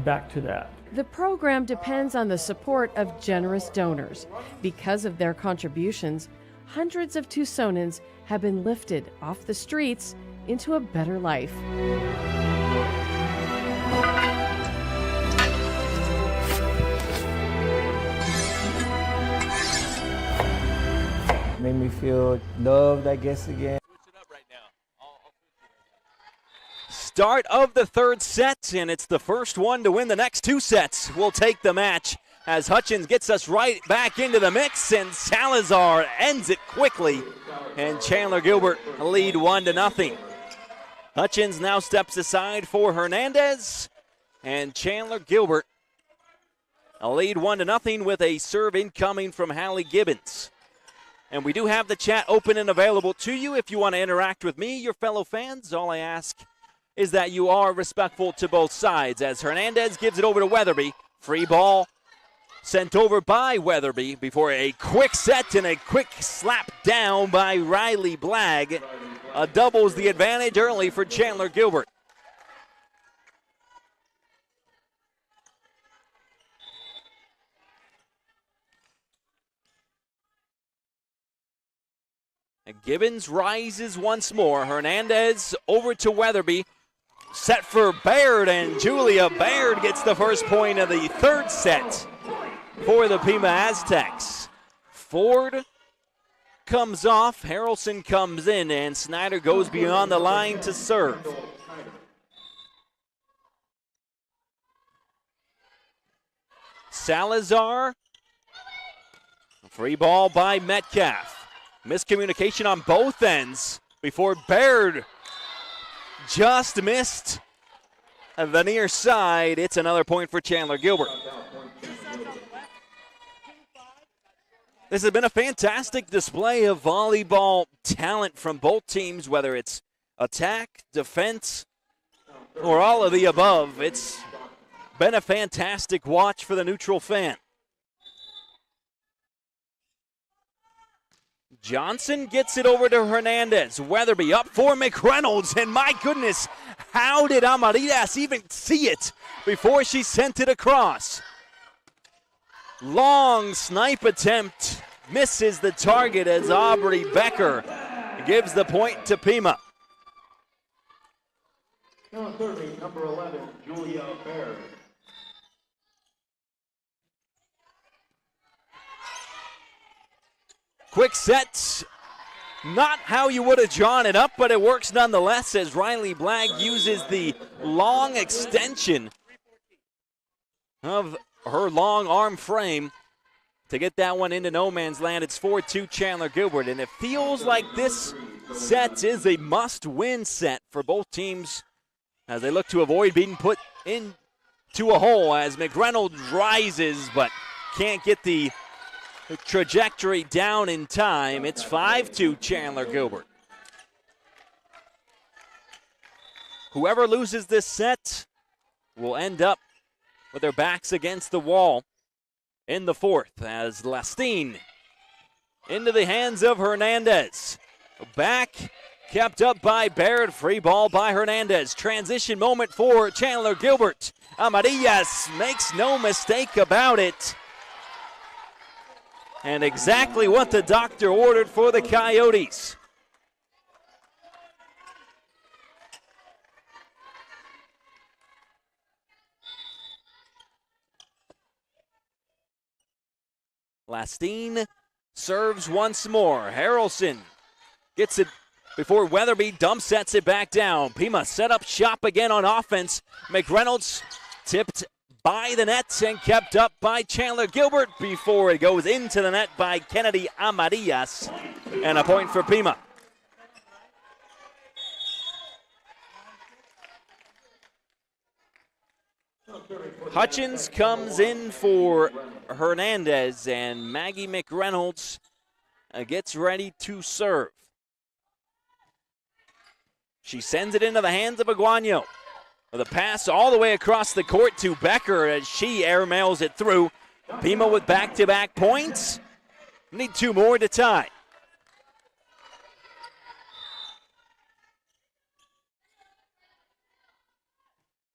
back to that. The program depends on the support of generous donors. Because of their contributions, hundreds of Tucsonans have been lifted off the streets into a better life. Made me feel loved, I guess, again. Start of the third set, and it's the first one to win the next 2 sets. We'll take the match as Hutchins gets us right back into the mix, and Salazar ends it quickly, and Chandler-Gilbert lead 1-0. Hutchins now steps aside for Hernandez, and Chandler-Gilbert a lead 1-0 with a serve incoming from Hallie Gibbons. And we do have the chat open and available to you if you want to interact with me, your fellow fans. All I ask is that you are respectful to both sides, as Hernandez gives it over to Weatherby. Free ball sent over by Weatherby before a quick set and a quick slap down by Riley Blagg. Doubles the advantage early for Chandler-Gilbert. Gibbons rises once more. Hernandez over to Weatherby. Set for Baird, and Julia Baird gets the first point of the third set for the Pima Aztecs. Ford comes off, Harrelson comes in, and Snyder goes beyond the line to serve. Salazar Free ball by Metcalf. Miscommunication on both ends before Baird just missed the near side. It's another point for Chandler-Gilbert. This has been a fantastic display of volleyball talent from both teams, whether it's attack, defense, or all of the above. It's been a fantastic watch for the neutral fan. Johnson gets it over to Hernandez. Weatherby up for McReynolds, and my goodness, how did Amaritas even see it before she sent it across? Long snipe attempt, misses the target as Aubrey Becker gives the point to Pima. Now serving number 11, Julia Baird. Quick set, not how you would have drawn it up, but it works nonetheless as Riley Blagg uses the long extension of her long arm frame to get that one into no man's land. It's 4-2 Chandler-Gilbert, and it feels like this set is a must-win set for both teams as they look to avoid being put into a hole as McReynolds rises but can't get the trajectory down in time. It's 5-2 Chandler-Gilbert. Whoever loses this set will end up with their backs against the wall in the fourth as Lastine into the hands of Hernandez. Back kept up by Baird. Free ball by Hernandez. Transition moment for Chandler-Gilbert. Amarillas makes no mistake about it. And exactly what the doctor ordered for the Coyotes. Lastine serves once more. Harrelson gets it before Weatherby dump sets it back down. Pima set up shop again on offense. McReynolds tipped by the net and kept up by Chandler-Gilbert before it goes into the net by Kennedy Amarillas. And a point for Pima. Hutchins comes in for Hernandez, and Maggie McReynolds gets ready to serve. She sends it into the hands of Aguano. With a pass all the way across the court to Becker as she airmails it through. Pima with back-to-back points. Need two more to tie.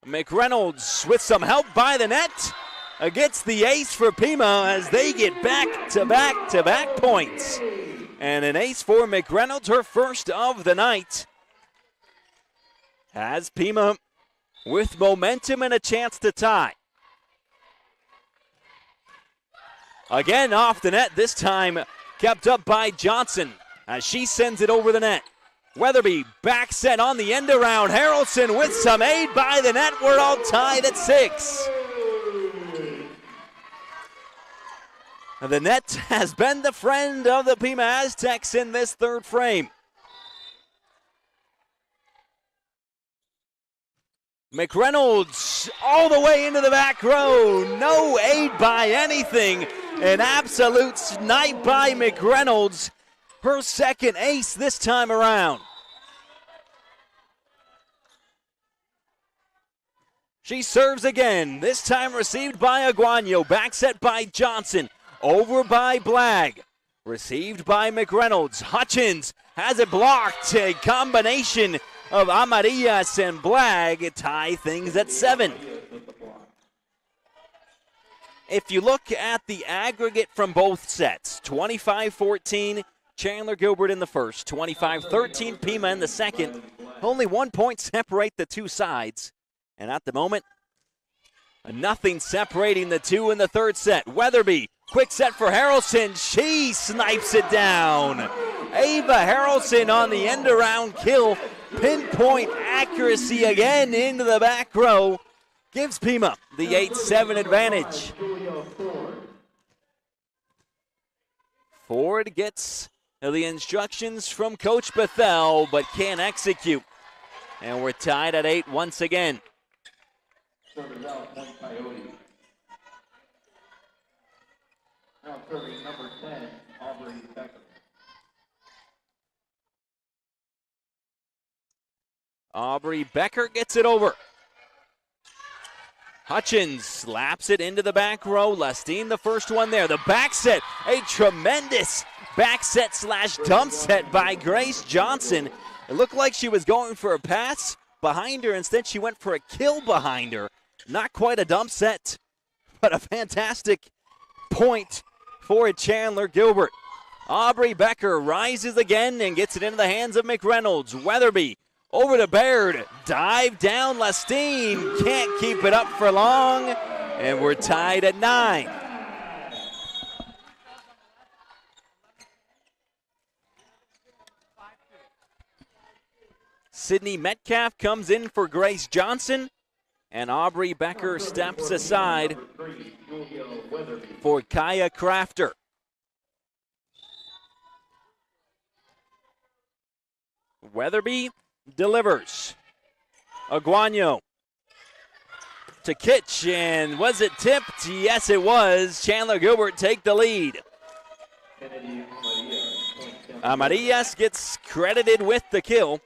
McReynolds with some help by the net gets the ace for Pima as they get back-to-back points. And an ace for McReynolds, her first of the night. Has Pima with momentum and a chance to tie. Again off the net, this time kept up by Johnson as she sends it over the net. Weatherby back set on the end around. Harrelson with some aid by the net. We're all tied at 6. The net has been the friend of the Pima Aztecs in this third frame. McReynolds all the way into the back row. No aid by anything. An absolute snipe by McReynolds. Her second ace this time around. She serves again. This time received by Aguano. Back set by Johnson. Over by Blagg. Received by McReynolds. Hutchins has it blocked. A combination of Amarillas and Blagg tie things at 7. If you look at the aggregate from both sets, 25-14, Chandler-Gilbert in the first, 25-13, Pima in the second. Only 1 point separate the two sides. And at the moment, nothing separating the two in the third set. Weatherby, quick set for Harrelson. She snipes it down. Ava Harrelson on the end-around kill. Pinpoint accuracy again into the back row. Gives Pima the 8-7 advantage. Ford gets the instructions from Coach Bethel, but can't execute. And we're tied at 8 once again. Serving out, point Coyotes. Now serving number 10, Aubrey Becker. Aubrey Becker gets it over. Hutchins slaps it into the back row. Lestine the first one there. The back set, a tremendous back set slash dump set by Grace Johnson. It looked like she was going for a pass behind her. Instead, she went for a kill behind her. Not quite a dump set, but a fantastic point for Chandler-Gilbert. Aubrey Becker rises again and gets it into the hands of McReynolds. Weatherby over to Baird. Dive down. Lestine can't keep it up for long. And we're tied at 9. Sydney Metcalf comes in for Grace Johnson. And Aubrey Becker steps aside for Kaya Crafter. Weatherby delivers. Aguano to Kitch, and was it tipped? Yes, it was. Chandler-Gilbert take the lead. Amarillas gets credited with the kill.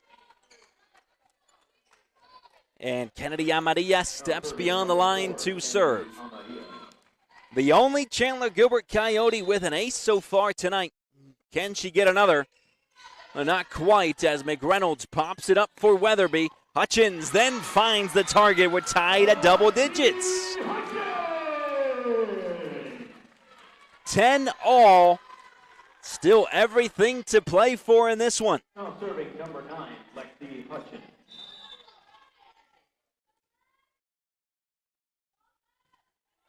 And Kennedy Amarillas steps beyond the line to serve. The only Chandler-Gilbert Coyote with an ace so far tonight. Can she get another? Not quite, as McReynolds pops it up for Weatherby. Hutchins then finds the target. We're tied at double digits. 10 all. Still everything to play for in this one. Now serving number 9, Lexi Hutchins.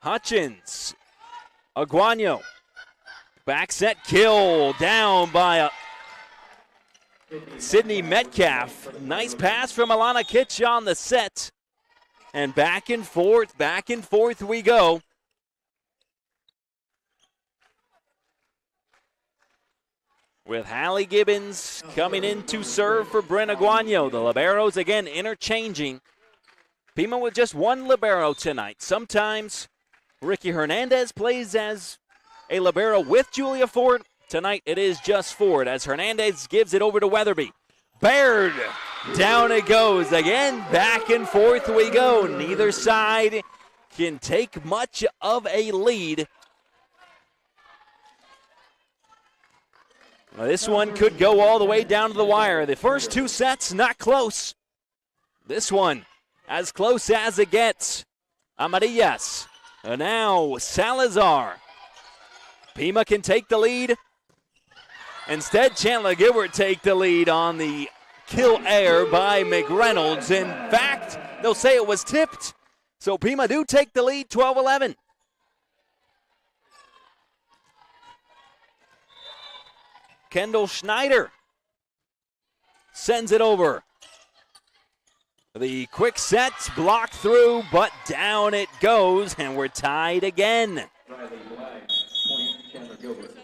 Hutchins. Aguano. Back set kill down by Sydney Metcalf. Nice pass from Alana Kitch on the set. And back and forth we go. With Hallie Gibbons coming in to serve for Brent Aguano. The liberos again interchanging. Pima with just one libero tonight. Sometimes Ricky Hernandez plays as a libero with Julia Ford. Tonight it is just Ford as Hernandez gives it over to Weatherby. Baird, down it goes. Again, back and forth we go. Neither side can take much of a lead. Well, this one could go all the way down to the wire. The first 2 sets, not close. This one, as close as it gets. Amarillas. And now Salazar. Pima can take the lead. Instead, Chandler-Gilbert take the lead on the kill air by McReynolds. In fact, they'll say it was tipped. So Pima do take the lead, 12-11. Kendall Schneider sends it over. The quick set's blocked through, but down it goes, and we're tied again. Riley Black, point Chandler-Gilbert.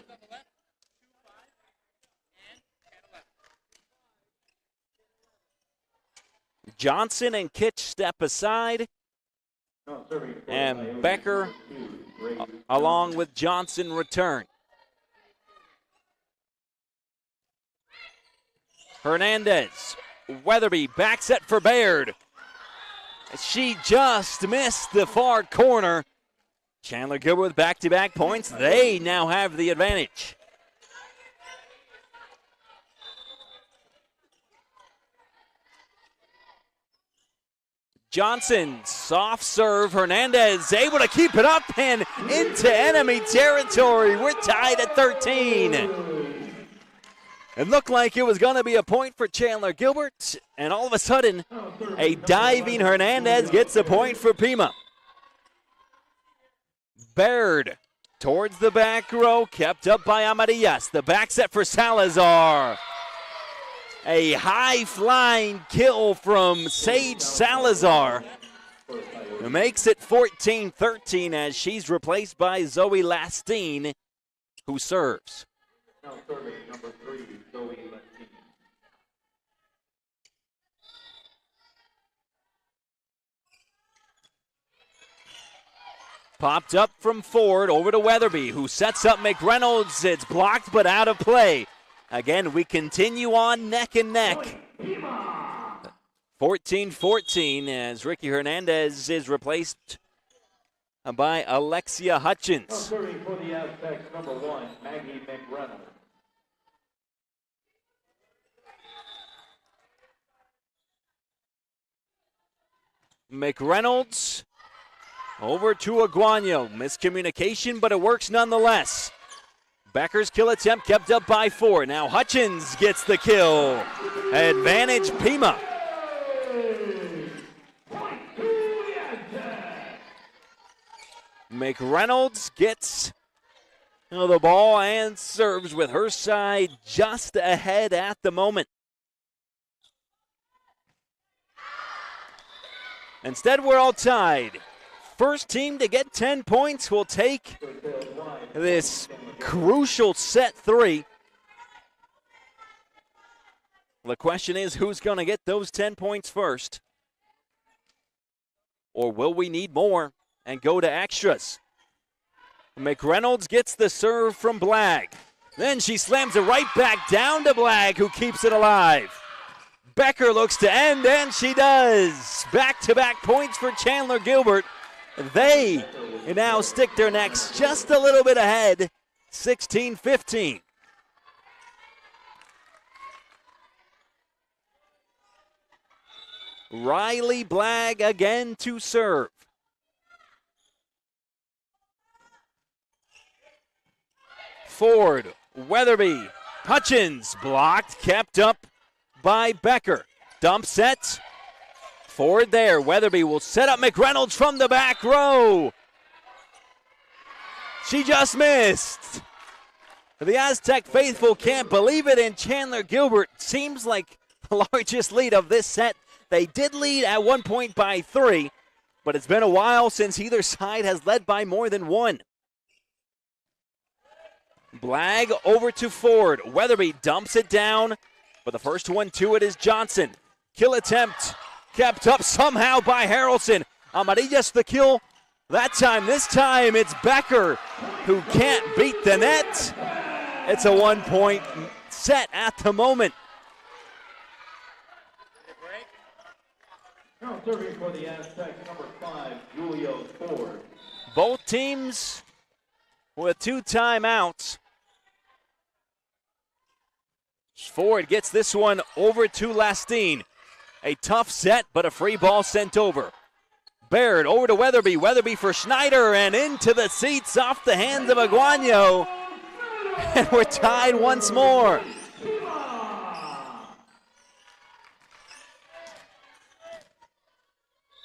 Johnson and Kitch step aside, and Becker, along with Johnson, return. Hernandez, Weatherby, back set for Baird. She just missed the far corner. Chandler-Gilbert with back-to-back points. They now have the advantage. Johnson, soft serve. Hernandez able to keep it up and into enemy territory. We're tied at 13. It looked like it was going to be a point for Chandler-Gilbert, and all of a sudden, a diving Hernandez gets a point for Pima. Baird towards the back row, kept up by Amarillas. The back set for Salazar. A high-flying kill from Sage Salazar. It makes it 14-13 as she's replaced by Zoe Lastine, who serves. Now serving number 3, Zoe Lestine. Popped up from Ford over to Weatherby, who sets up McReynolds. It's blocked but out of play. Again, we continue on neck and neck. 14-14 as Ricky Hernandez is replaced by Alexia Hutchins. Serving for the Aztecs, number 1, Maggie McReynolds. McReynolds over to Aguano. Miscommunication, but it works nonetheless. Becker's kill attempt kept up by 4. Now Hutchins gets the kill. Advantage Pima. McReynolds gets the ball and serves with her side just ahead at the moment. Instead, we're all tied. First team to get 10 points will take this crucial set 3. The question is, who's going to get those 10 points first? Or will we need more and go to extras? McReynolds gets the serve from Blagg. Then she slams it right back down to Blagg, who keeps it alive. Becker looks to end, and she does. Back-to-back points for Chandler-Gilbert. They now stick their necks just a little bit ahead, 16-15. Riley Blagg again to serve. Ford, Weatherby, Hutchins, blocked, kept up by Becker. Dump set. Ford there. Weatherby will set up McReynolds from the back row. She just missed. The Aztec faithful can't believe it, and Chandler-Gilbert seems like the largest lead of this set. They did lead at one point by 3, but it's been a while since either side has led by more than 1. Blagg over to Ford. Weatherby dumps it down, but the first one to it is Johnson. Kill attempt kept up somehow by Harrelson. Amarillas the kill that time. This time it's Becker who can't beat the net. It's a 1-point set at the moment. Now serving for the Aztecs, number 5, Julio Ford. Both teams with 2 timeouts. Ford gets this one over to Lastine. A tough set, but a free ball sent over. Baird over to Weatherby. Weatherby for Schneider, and into the seats off the hands of Aguano. And we're tied once more.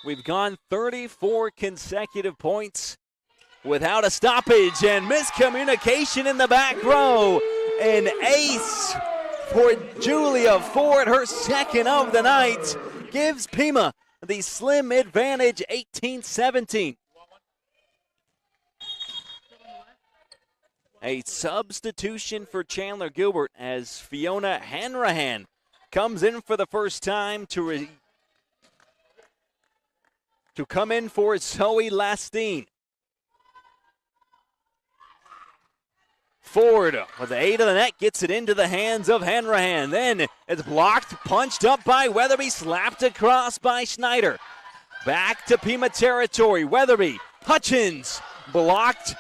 We've gone 34 consecutive points without a stoppage, and miscommunication in the back row. An ace for Julia Ford, her second of the night, gives Pima the slim advantage, 18-17. A substitution for Chandler-Gilbert as Fiona Hanrahan comes in for the first time to come in for Zoe Lastine. Ford with the 8 of the net gets it into the hands of Hanrahan. Then it's blocked, punched up by Weatherby, slapped across by Schneider. Back to Pima territory. Weatherby, Hutchins, blocked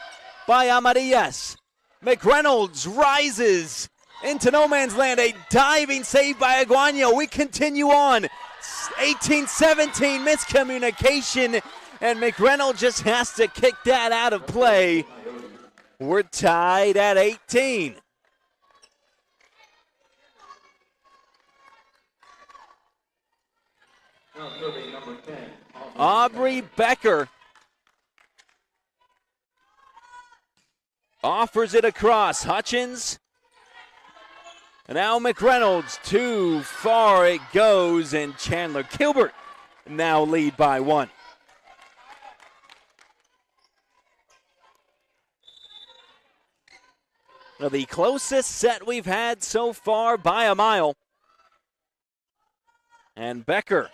by Amarillas. McReynolds rises into no man's land. A diving save by Aguano. We continue on. 18-17, miscommunication, and McReynolds just has to kick that out of play. We're tied at 18. Now serving number 10, Aubrey Becker offers it across. Hutchins. And now McReynolds, too far it goes, and Chandler-Gilbert now lead by 1. The closest set we've had so far by a mile. And Becker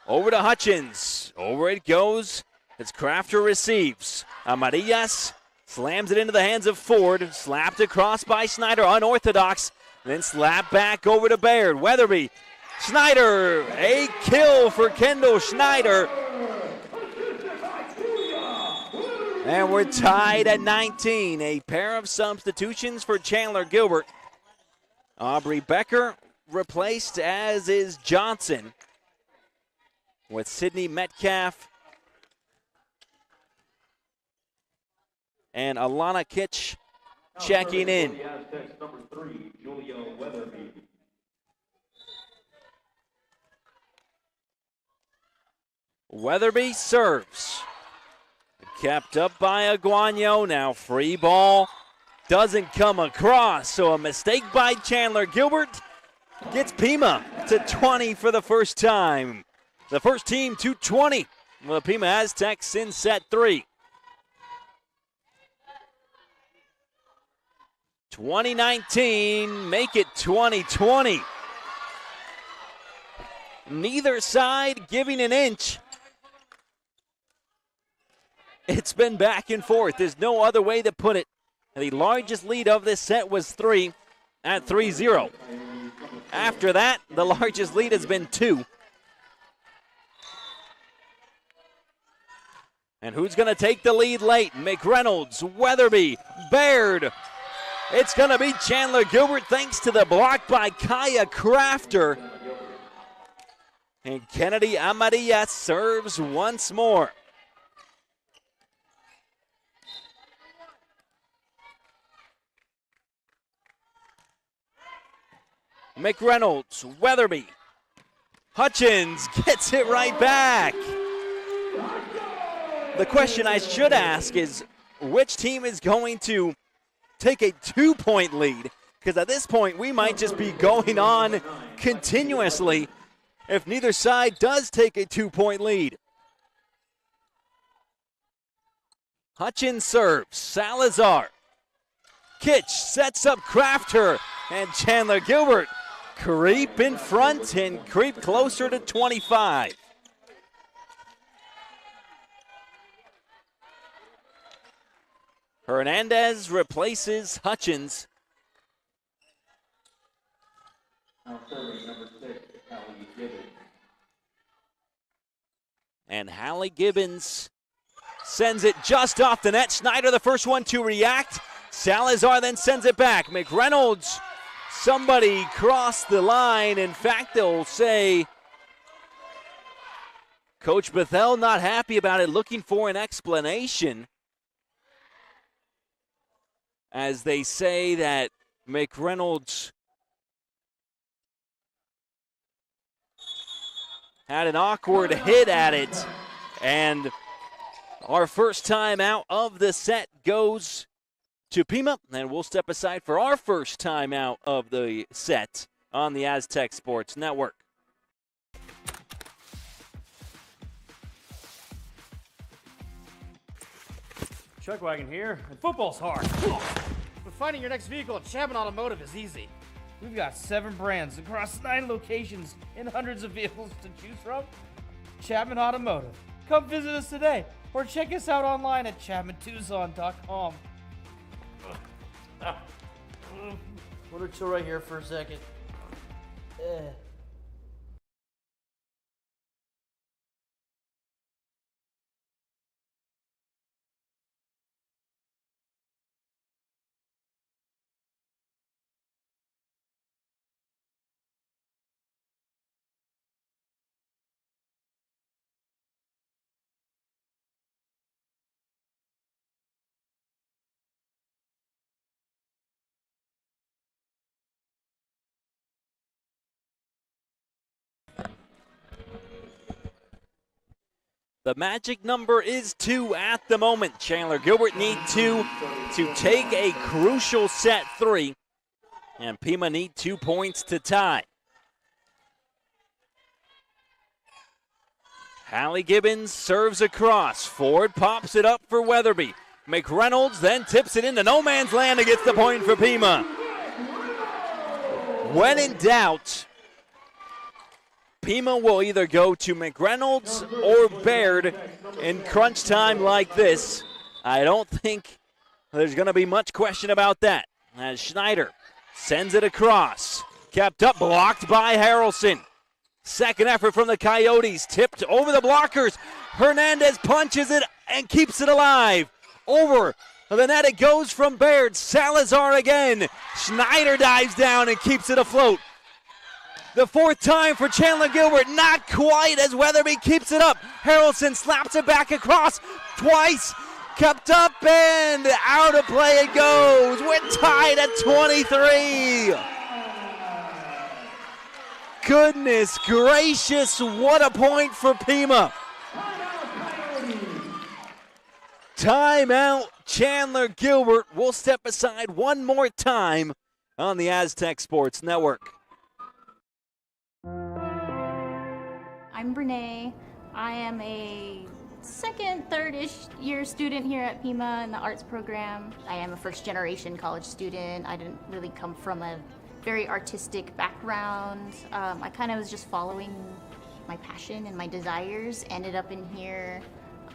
over to Hutchins. Over it goes as Crafter receives. Amarillas slams it into the hands of Ford. Slapped across by Snyder, unorthodox. Then slapped back over to Baird. Weatherby. Schneider, a kill for Kendall Schneider. And we're tied at 19. A pair of substitutions for Chandler-Gilbert. Aubrey Becker replaced, as is Johnson, with Sydney Metcalf and Alana Kitch checking in. Number 3, Julia Weatherby. Weatherby serves. Kept up by Aguano. Now free ball doesn't come across. So a mistake by Chandler-Gilbert gets Pima to 20 for the first time. The first team to 20. The Pima Aztecs in set 3. 2019, make it 2020. Neither side giving an inch. It's been back and forth. There's no other way to put it. The largest lead of this set was 3 at 3-0. After that, the largest lead has been 2. And who's going to take the lead late? McReynolds, Weatherby, Baird. It's going to be Chandler-Gilbert thanks to the block by Kaya Crafter. And Kennedy Amarilla serves once more. McReynolds, Weatherby. Hutchins gets it right back. The question I should ask is, which team is going to take a 2-point lead? Because at this point, we might just be going on continuously if neither side does take a 2-point lead. Hutchins serves. Salazar. Kitch sets up Crafter. And Chandler-Gilbert creep in front and creep closer to 25. Hernandez replaces Hutchins. Now serving number 6, Hallie Gibbons. And Hallie Gibbons sends it just off the net. Schneider, the first one to react. Salazar then sends it back. McReynolds, somebody crossed the line. In fact, they'll say Coach Bethel not happy about it, looking for an explanation, as they say that McReynolds had an awkward hit at it. And our first time out of the set goes to Pima, and we'll step aside for our first time out of the set on the Aztec Sports Network. Chuck wagon here, and football's hard. But finding your next vehicle at Chapman Automotive is easy. We've got 7 brands across 9 locations and hundreds of vehicles to choose from. Chapman Automotive. Come visit us today or check us out online at ChapmanTucson.com. Want to chill right here for a second. The magic number is 2 at the moment. Chandler-Gilbert need 2 to take a crucial set 3. And Pima need 2 points to tie. Hallie Gibbons serves across. Ford pops it up for Weatherby. McReynolds then tips it into no man's land and gets the point for Pima. When in doubt, Pima will either go to McReynolds or Baird in crunch time like this. I don't think there's going to be much question about that. As Schneider sends it across. Kept up, blocked by Harrelson. Second effort from the Coyotes, tipped over the blockers. Hernandez punches it and keeps it alive. Over the net it goes from Baird. Salazar again. Schneider dives down and keeps it afloat. The fourth time for Chandler-Gilbert, not quite as Weatherby keeps it up. Harrelson slaps it back across twice. Kept up and out of play it goes. We're tied at 23. Goodness gracious, what a point for Pima. Timeout, Chandler-Gilbert will step aside one more time on the Aztec Sports Network. I'm Brene. I am a second, third-ish year student here at Pima in the arts program. I am a first-generation college student. I didn't really come from a very artistic background. I kind of was just following my passion and my desires, ended up in here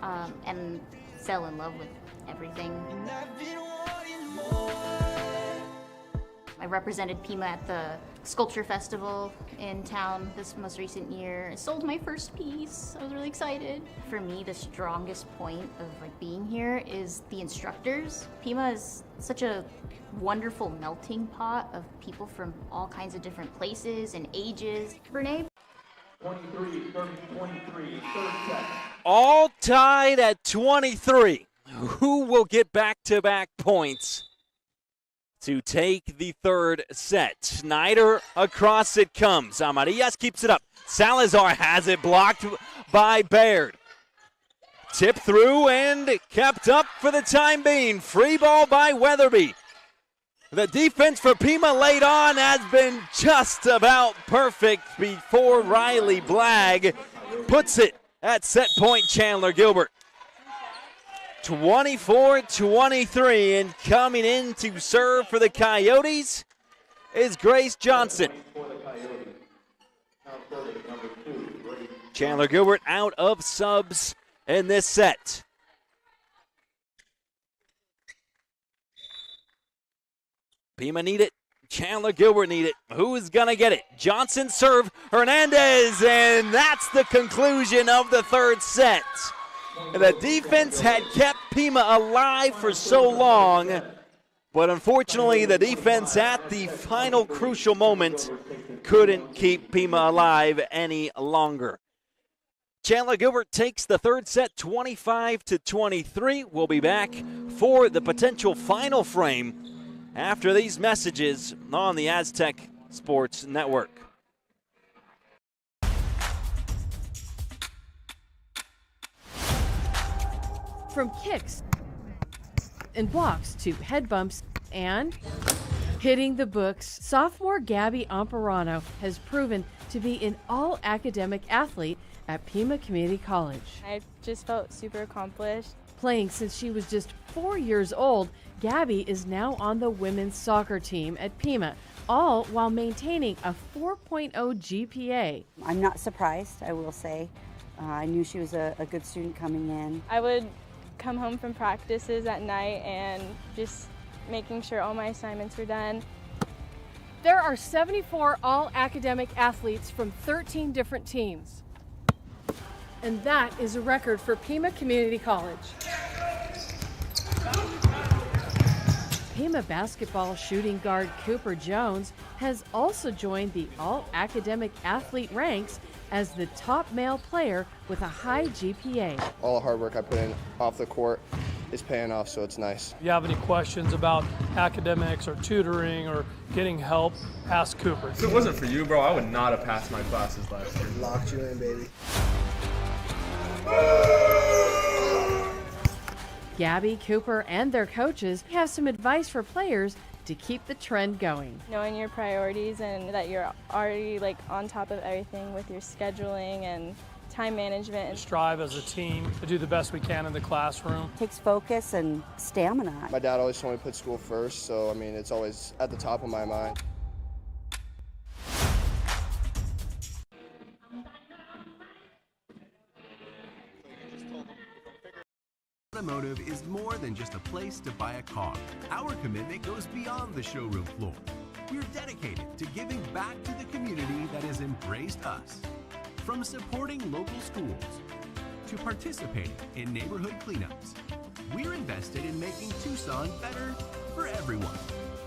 and fell in love with everything. I represented Pima at the Sculpture Festival in town this most recent year. I sold my first piece. I was really excited. For me, the strongest point of being here is the instructors. Pima is such a wonderful melting pot of people from all kinds of different places and ages. Brene? 23, 23, third set. All tied at 23. Who will get back-to-back points to take the third set? Schneider across it comes. Amarillas keeps it up. Salazar has it blocked by Baird. Tip through and kept up for the time being. Free ball by Weatherby. The defense for Pima late on has been just about perfect before Riley Blagg puts it at set point Chandler-Gilbert. 24-23, and coming in to serve for the Coyotes is Grace Johnson. Chandler-Gilbert out of subs in this set. Pima need it. Chandler-Gilbert need it. Who's going to get it? Johnson serve. Hernandez, and that's the conclusion of the third set. The defense had kept Pima alive for so long, but unfortunately the defense at the final crucial moment couldn't keep Pima alive any longer. Chandler-Gilbert takes the third set 25-23. We'll be back for the potential final frame after these messages on the Aztec Sports Network. From kicks and blocks to head bumps and hitting the books, sophomore Gabby Amparano has proven to be an all-academic athlete at Pima Community College. I just felt super accomplished. Playing since she was just 4 years old, Gabby is now on the women's soccer team at Pima, all while maintaining a 4.0 GPA. I'm not surprised, I will say. I knew she was a good student coming in. I would come home from practices at night and just making sure all my assignments were done. There are 74 all-academic athletes from 13 different teams. And that is a record for Pima Community College. Pima basketball shooting guard Cooper Jones has also joined the all-academic athlete ranks as the top male player with a high GPA. All the hard work I put in off the court is paying off, so it's nice. If you have any questions about academics or tutoring or getting help, ask Cooper. If it wasn't for you, bro, I would not have passed my classes last year. Locked you in, baby. Gabby, Cooper, and their coaches have some advice for players to keep the trend going. Knowing your priorities and that you're already on top of everything with your scheduling and time management. Strive as a team to do the best we can in the classroom. Takes focus and stamina. My dad always told me to put school first, so I mean, it's always at the top of my mind. Automotive is more than just a place to buy a car. Our commitment goes beyond the showroom floor. We're dedicated to giving back to the community that has embraced us. From supporting local schools to participating in neighborhood cleanups, we're invested in making Tucson better for everyone.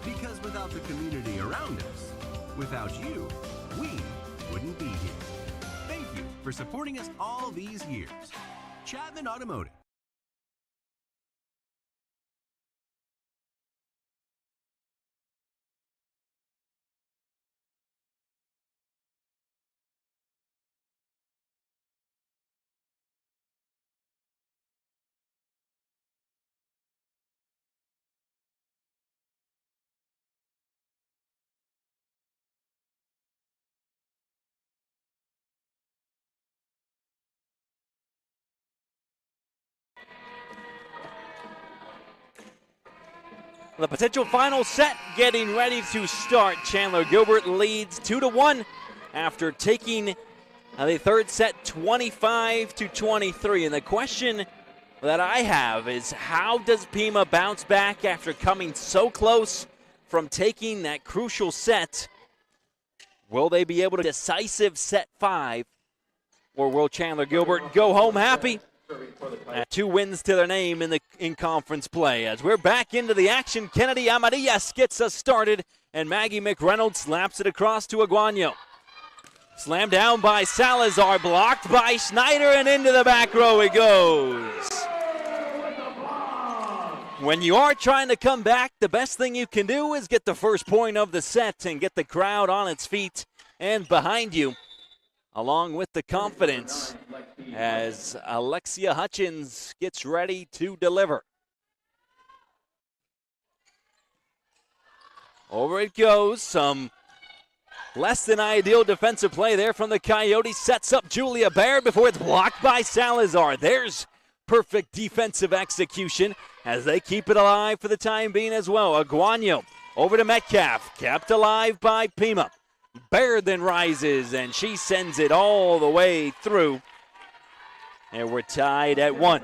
Because without the community around us, without you, we wouldn't be here. Thank you for supporting us all these years. Chapman Automotive. The potential final set getting ready to start. Chandler-Gilbert leads 2-1 after taking the third set 25-23. And the question that I have is, how does Pima bounce back after coming so close from taking that crucial set? Will they be able to decisive set 5, or will Chandler-Gilbert go home happy? 2 wins to their name in conference play. As we're back into the action, Kennedy Amarillas gets us started, and Maggie McReynolds slaps it across to Aguaño. Slammed down by Salazar, blocked by Schneider, and into the back row it goes. When you are trying to come back, the best thing you can do is get the first point of the set and get the crowd on its feet and behind you, along with the confidence as Alexia Hutchins gets ready to deliver. Over it goes. Some less than ideal defensive play there from the Coyotes. Sets up Julia Baird before it's blocked by Salazar. There's perfect defensive execution as they keep it alive for the time being as well. Aguaño over to Metcalf, kept alive by Pima. Baird then rises, and she sends it all the way through. And we're tied at 1.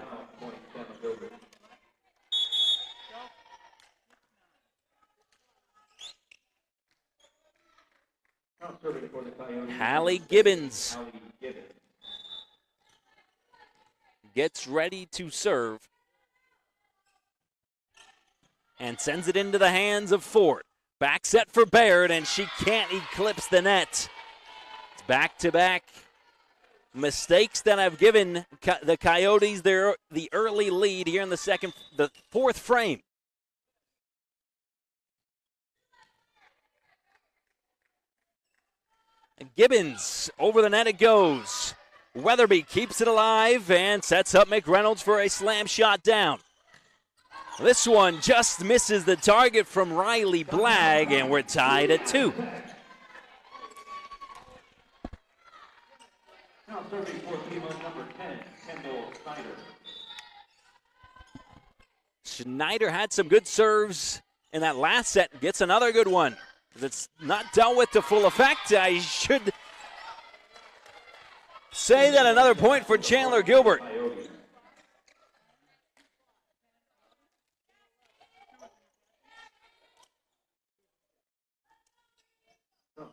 Hallie Gibbons gets ready to serve and sends it into the hands of Ford. Back set for Baird, and she can't eclipse the net. It's back-to-back mistakes that have given the Coyotes the early lead here in the fourth frame. And Gibbons, over the net it goes. Weatherby keeps it alive and sets up McReynolds for a slam shot down. This one just misses the target from Riley Blagg, and we're tied at 2. Now serving for Pima, number 10, Kendall Schneider. Schneider had some good serves in that last set. Gets another good one. It's not dealt with to full effect. I should say that another point for Chandler-Gilbert.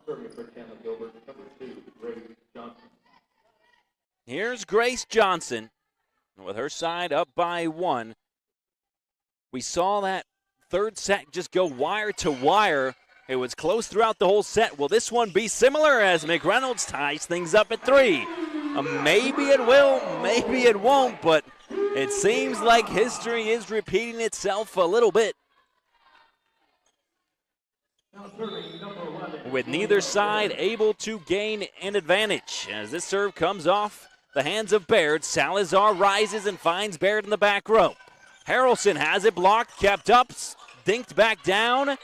Serving for Chandler-Gilbert, number 2, Grace Johnson. Here's Grace Johnson with her side up by 1. We saw that third set just go wire to wire. It was close throughout the whole set. Will this one be similar as McReynolds ties things up at 3? Maybe it will, maybe it won't, but it seems like history is repeating itself a little bit. With neither side able to gain an advantage. As this serve comes off the hands of Baird, Salazar rises and finds Baird in the back row. Harrelson has it blocked, kept up, dinked back down.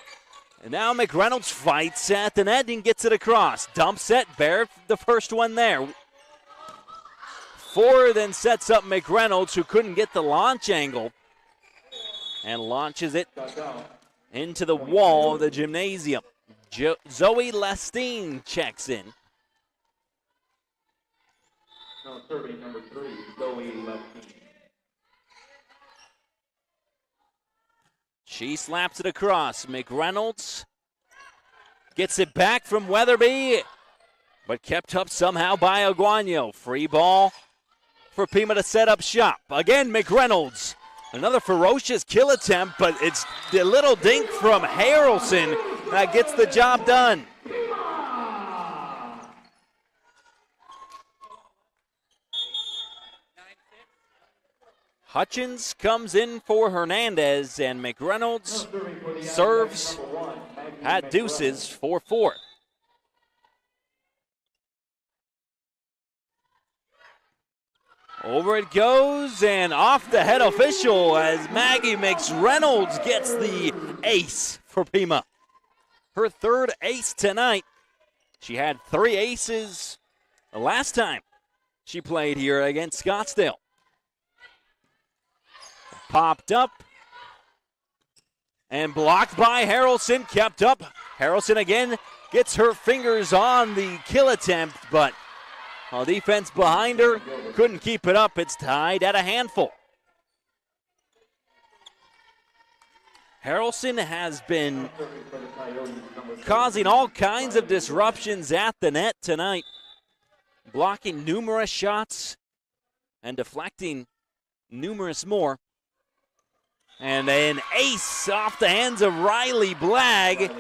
And now McReynolds fights at the net and gets it across. Dump set, Baird the first one there. Ford then sets up McReynolds, who couldn't get the launch angle, and launches it into the wall of the gymnasium. Zoe Lestine checks in. Now serving number 3, Zoe Lestine. She slaps it across. McReynolds gets it back from Weatherby, but kept up somehow by Aguano. Free ball for Pima to set up shop. Again, McReynolds. Another ferocious kill attempt, but it's the little dink from Harrelson that gets the job done. Hutchins comes in for Hernandez, and McReynolds serves at deuces 4-4. Over it goes, and off the head official as Maggie McReynolds gets the ace for Pima. Her third ace tonight. She had 3 aces the last time she played here against Scottsdale. Popped up and blocked by Harrelson, kept up. Harrelson again gets her fingers on the kill attempt, but defense behind her couldn't keep it up. It's tied at a handful. Harrelson has been causing all kinds of disruptions at the net tonight, blocking numerous shots and deflecting numerous more. And an ace off the hands of Riley Blagg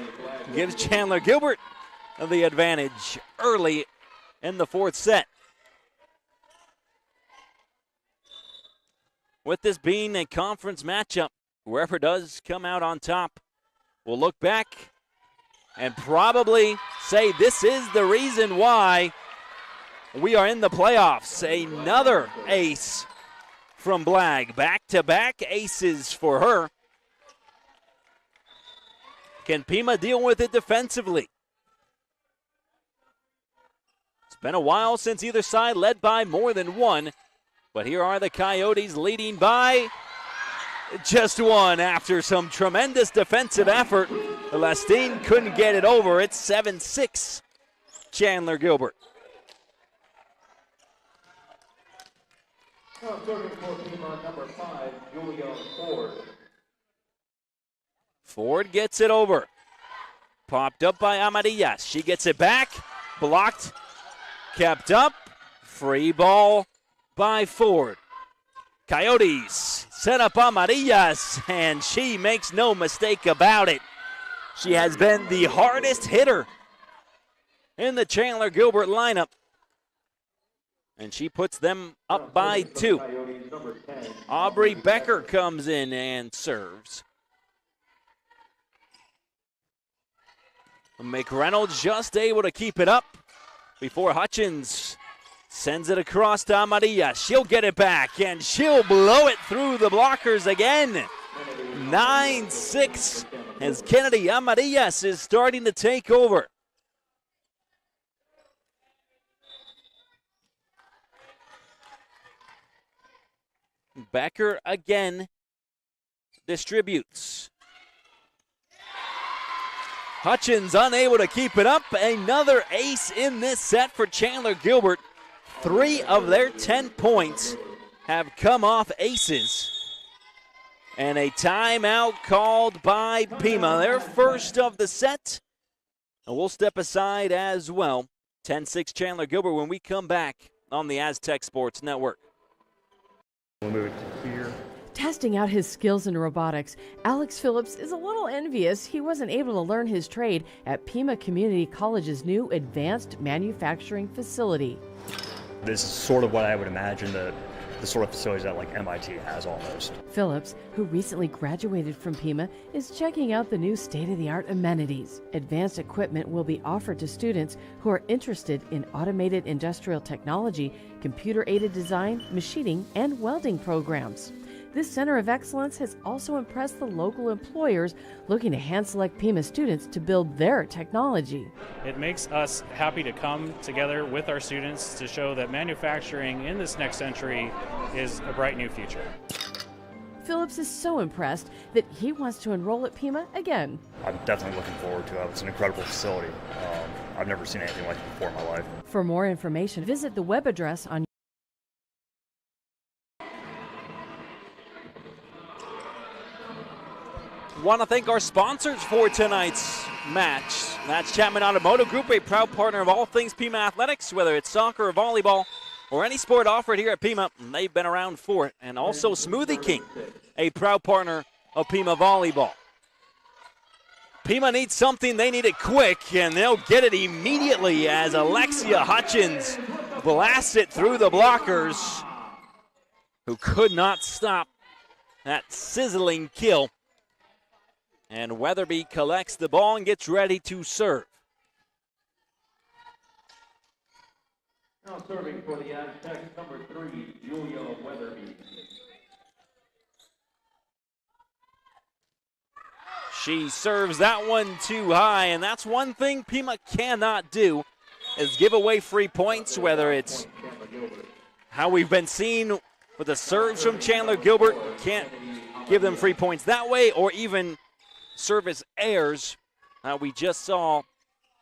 gives Chandler-Gilbert the advantage early in the 4th set. With this being a conference matchup, whoever does come out on top will look back and probably say this is the reason why we are in the playoffs. Another ace from Blagg. Back-to-back aces for her. Can Pima deal with it defensively? It's been a while since either side led by more than one, but here are the Coyotes leading by just one after some tremendous defensive effort. Lestine couldn't get it over. It's 7-6 Chandler-Gilbert. Now serving for Pima, number 5, Julia Ford. Ford gets it over. Popped up by Amadillas. She gets it back. Blocked. Kept up. Free ball by Ford. Coyotes set up Amadillas, and she makes no mistake about it. She has been the hardest hitter in the Chandler-Gilbert lineup, and she puts them up by 2. Aubrey Becker comes in and serves. McReynolds just able to keep it up before Hutchins sends it across to Amadilla. She'll get it back, and she'll blow it through the blockers again. 9-6 as Kennedy Amadillas is starting to take over. Becker again distributes. Hutchins unable to keep it up. Another ace in this set for Chandler-Gilbert. 3 of their 10 points have come off aces. And a timeout called by Pima, their first of the set. And we'll step aside as well. 10-6 Chandler-Gilbert when we come back on the Aztec Sports Network. We'll move to here. Testing out his skills in robotics, Alex Phillips is a little envious he wasn't able to learn his trade at Pima Community College's new advanced manufacturing facility. This is sort of what I would imagine the sort of facilities that like MIT has almost. Phillips, who recently graduated from Pima, is checking out the new state-of-the-art amenities. Advanced equipment will be offered to students who are interested in automated industrial technology, computer-aided design, machining, and welding programs. This Center of Excellence has also impressed the local employers looking to hand-select Pima students to build their technology. It makes us happy to come together with our students to show that manufacturing in this next century is a bright new future. Phillips is so impressed that he wants to enroll at Pima again. I'm definitely looking forward to it. It's an incredible facility. I've never seen anything like it before in my life. For more information, visit the web address on Want to thank our sponsors for tonight's match. That's Chapman Automotive Group, a proud partner of all things Pima Athletics, whether it's soccer or volleyball or any sport offered here at Pima. They've been around for it. And also Smoothie King, a proud partner of Pima Volleyball. Pima needs something, they need it quick, and they'll get it immediately as Alexia Hutchins blasts it through the blockers, who could not stop that sizzling kill. And Weatherby collects the ball and gets ready to serve. Now serving for the Aztecs, number 3, Julia Weatherby. She serves that one too high, and that's one thing Pima cannot do, is give away free points, whether it's how we've been seeing with the serves from Chandler-Gilbert, can't give them free points that way, or even service errors we just saw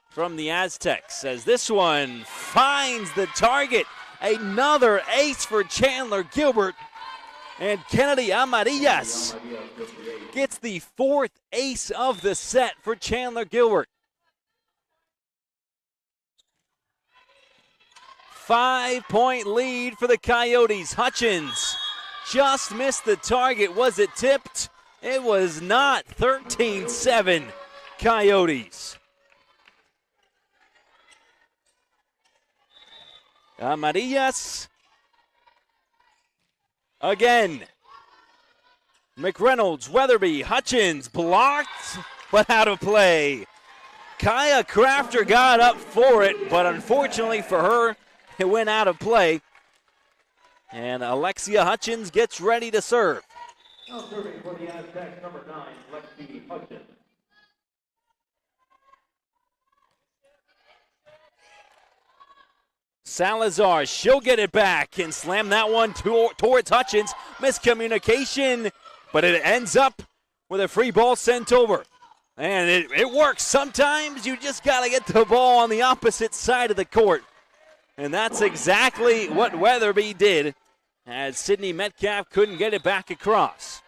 from the Aztecs, as this one finds the target. Another ace for Chandler-Gilbert, and Kennedy Amarillas gets the 4th ace of the set for Chandler-Gilbert. 5-point lead for the Coyotes. Hutchins just missed the target. Was it tipped? It was not. 13-7 Coyotes. Amarillas again. McReynolds, Weatherby, Hutchins blocked, but out of play. Kaya Crafter got up for it, but unfortunately for her, it went out of play. And Alexia Hutchins gets ready to serve. Now serving for the Aztecs, number 9, Lexi Hutchins. Salazar, she'll get it back and slam that one towards Hutchins. Miscommunication, but it ends up with a free ball sent over. And it works. Sometimes you just got to get the ball on the opposite side of the court. And that's exactly what Weatherby did, as Sydney Metcalf couldn't get it back across.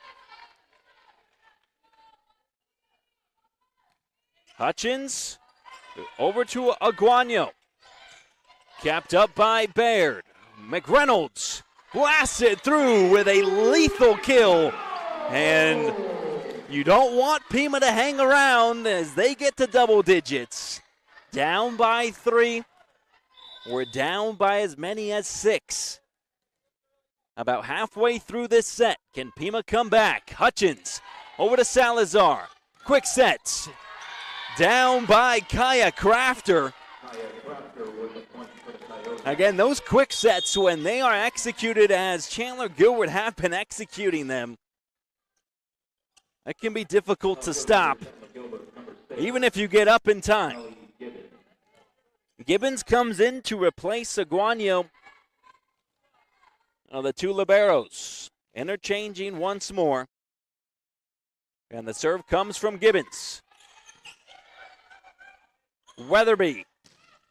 Hutchins over to Aguano. Capped up by Baird. McReynolds blasts it through with a lethal kill. And you don't want Pima to hang around as they get to double digits. Down by 3. We're down by as many as 6. About halfway through this set. Can Pima come back? Hutchins over to Salazar. Quick set. Down by Kaya Crafter. Again, those quick sets, when they are executed as Chandler-Gilbert have been executing them, that can be difficult to stop, even if you get up in time. Gibbons comes in to replace Aguano. The two liberos interchanging once more. And the serve comes from Gibbons. Weatherby.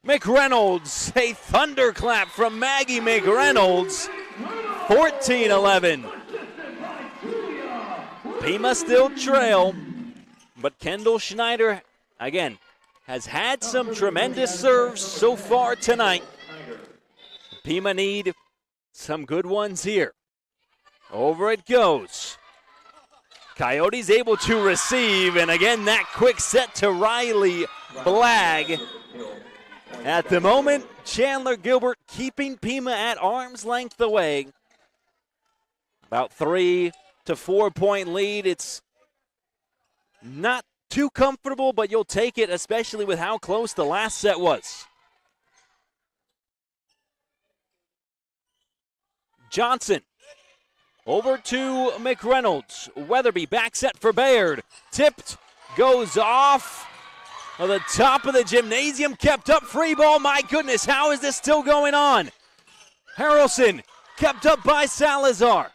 McReynolds, a thunderclap from Maggie McReynolds. 14-11. Pima still trail, but Kendall Schneider, again, has had some tremendous serves so far tonight. Pima need some good ones here. Over it goes. Coyotes able to receive, and again, that quick set to Riley Blagg. At the moment, Chandler-Gilbert keeping Pima at arm's length away. About 3 to 4 point lead. It's not too comfortable, but you'll take it, especially with how close the last set was. Johnson Over to McReynolds. Weatherby back set for Baird. Tipped, goes off of the top of the gymnasium, kept up, free ball. My goodness, how is this still going on? Harrelson kept up by Salazar.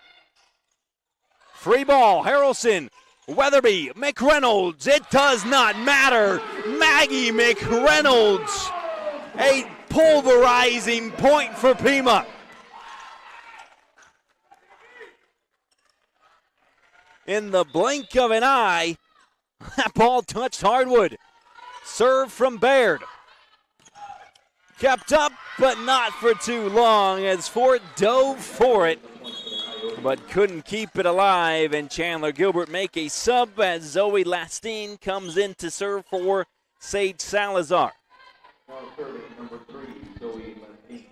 Free ball, Harrelson, Weatherby, McReynolds. It does not matter. Maggie McReynolds, a pulverizing point for Pima. In the blink of an eye, that ball touched hardwood. Serve from Baird. Kept up, but not for too long as Ford dove for it, but couldn't keep it alive. And Chandler-Gilbert make a sub as Zoe Lastine comes in to serve for Sage Salazar. Now serving number 3, Zoe Lastine.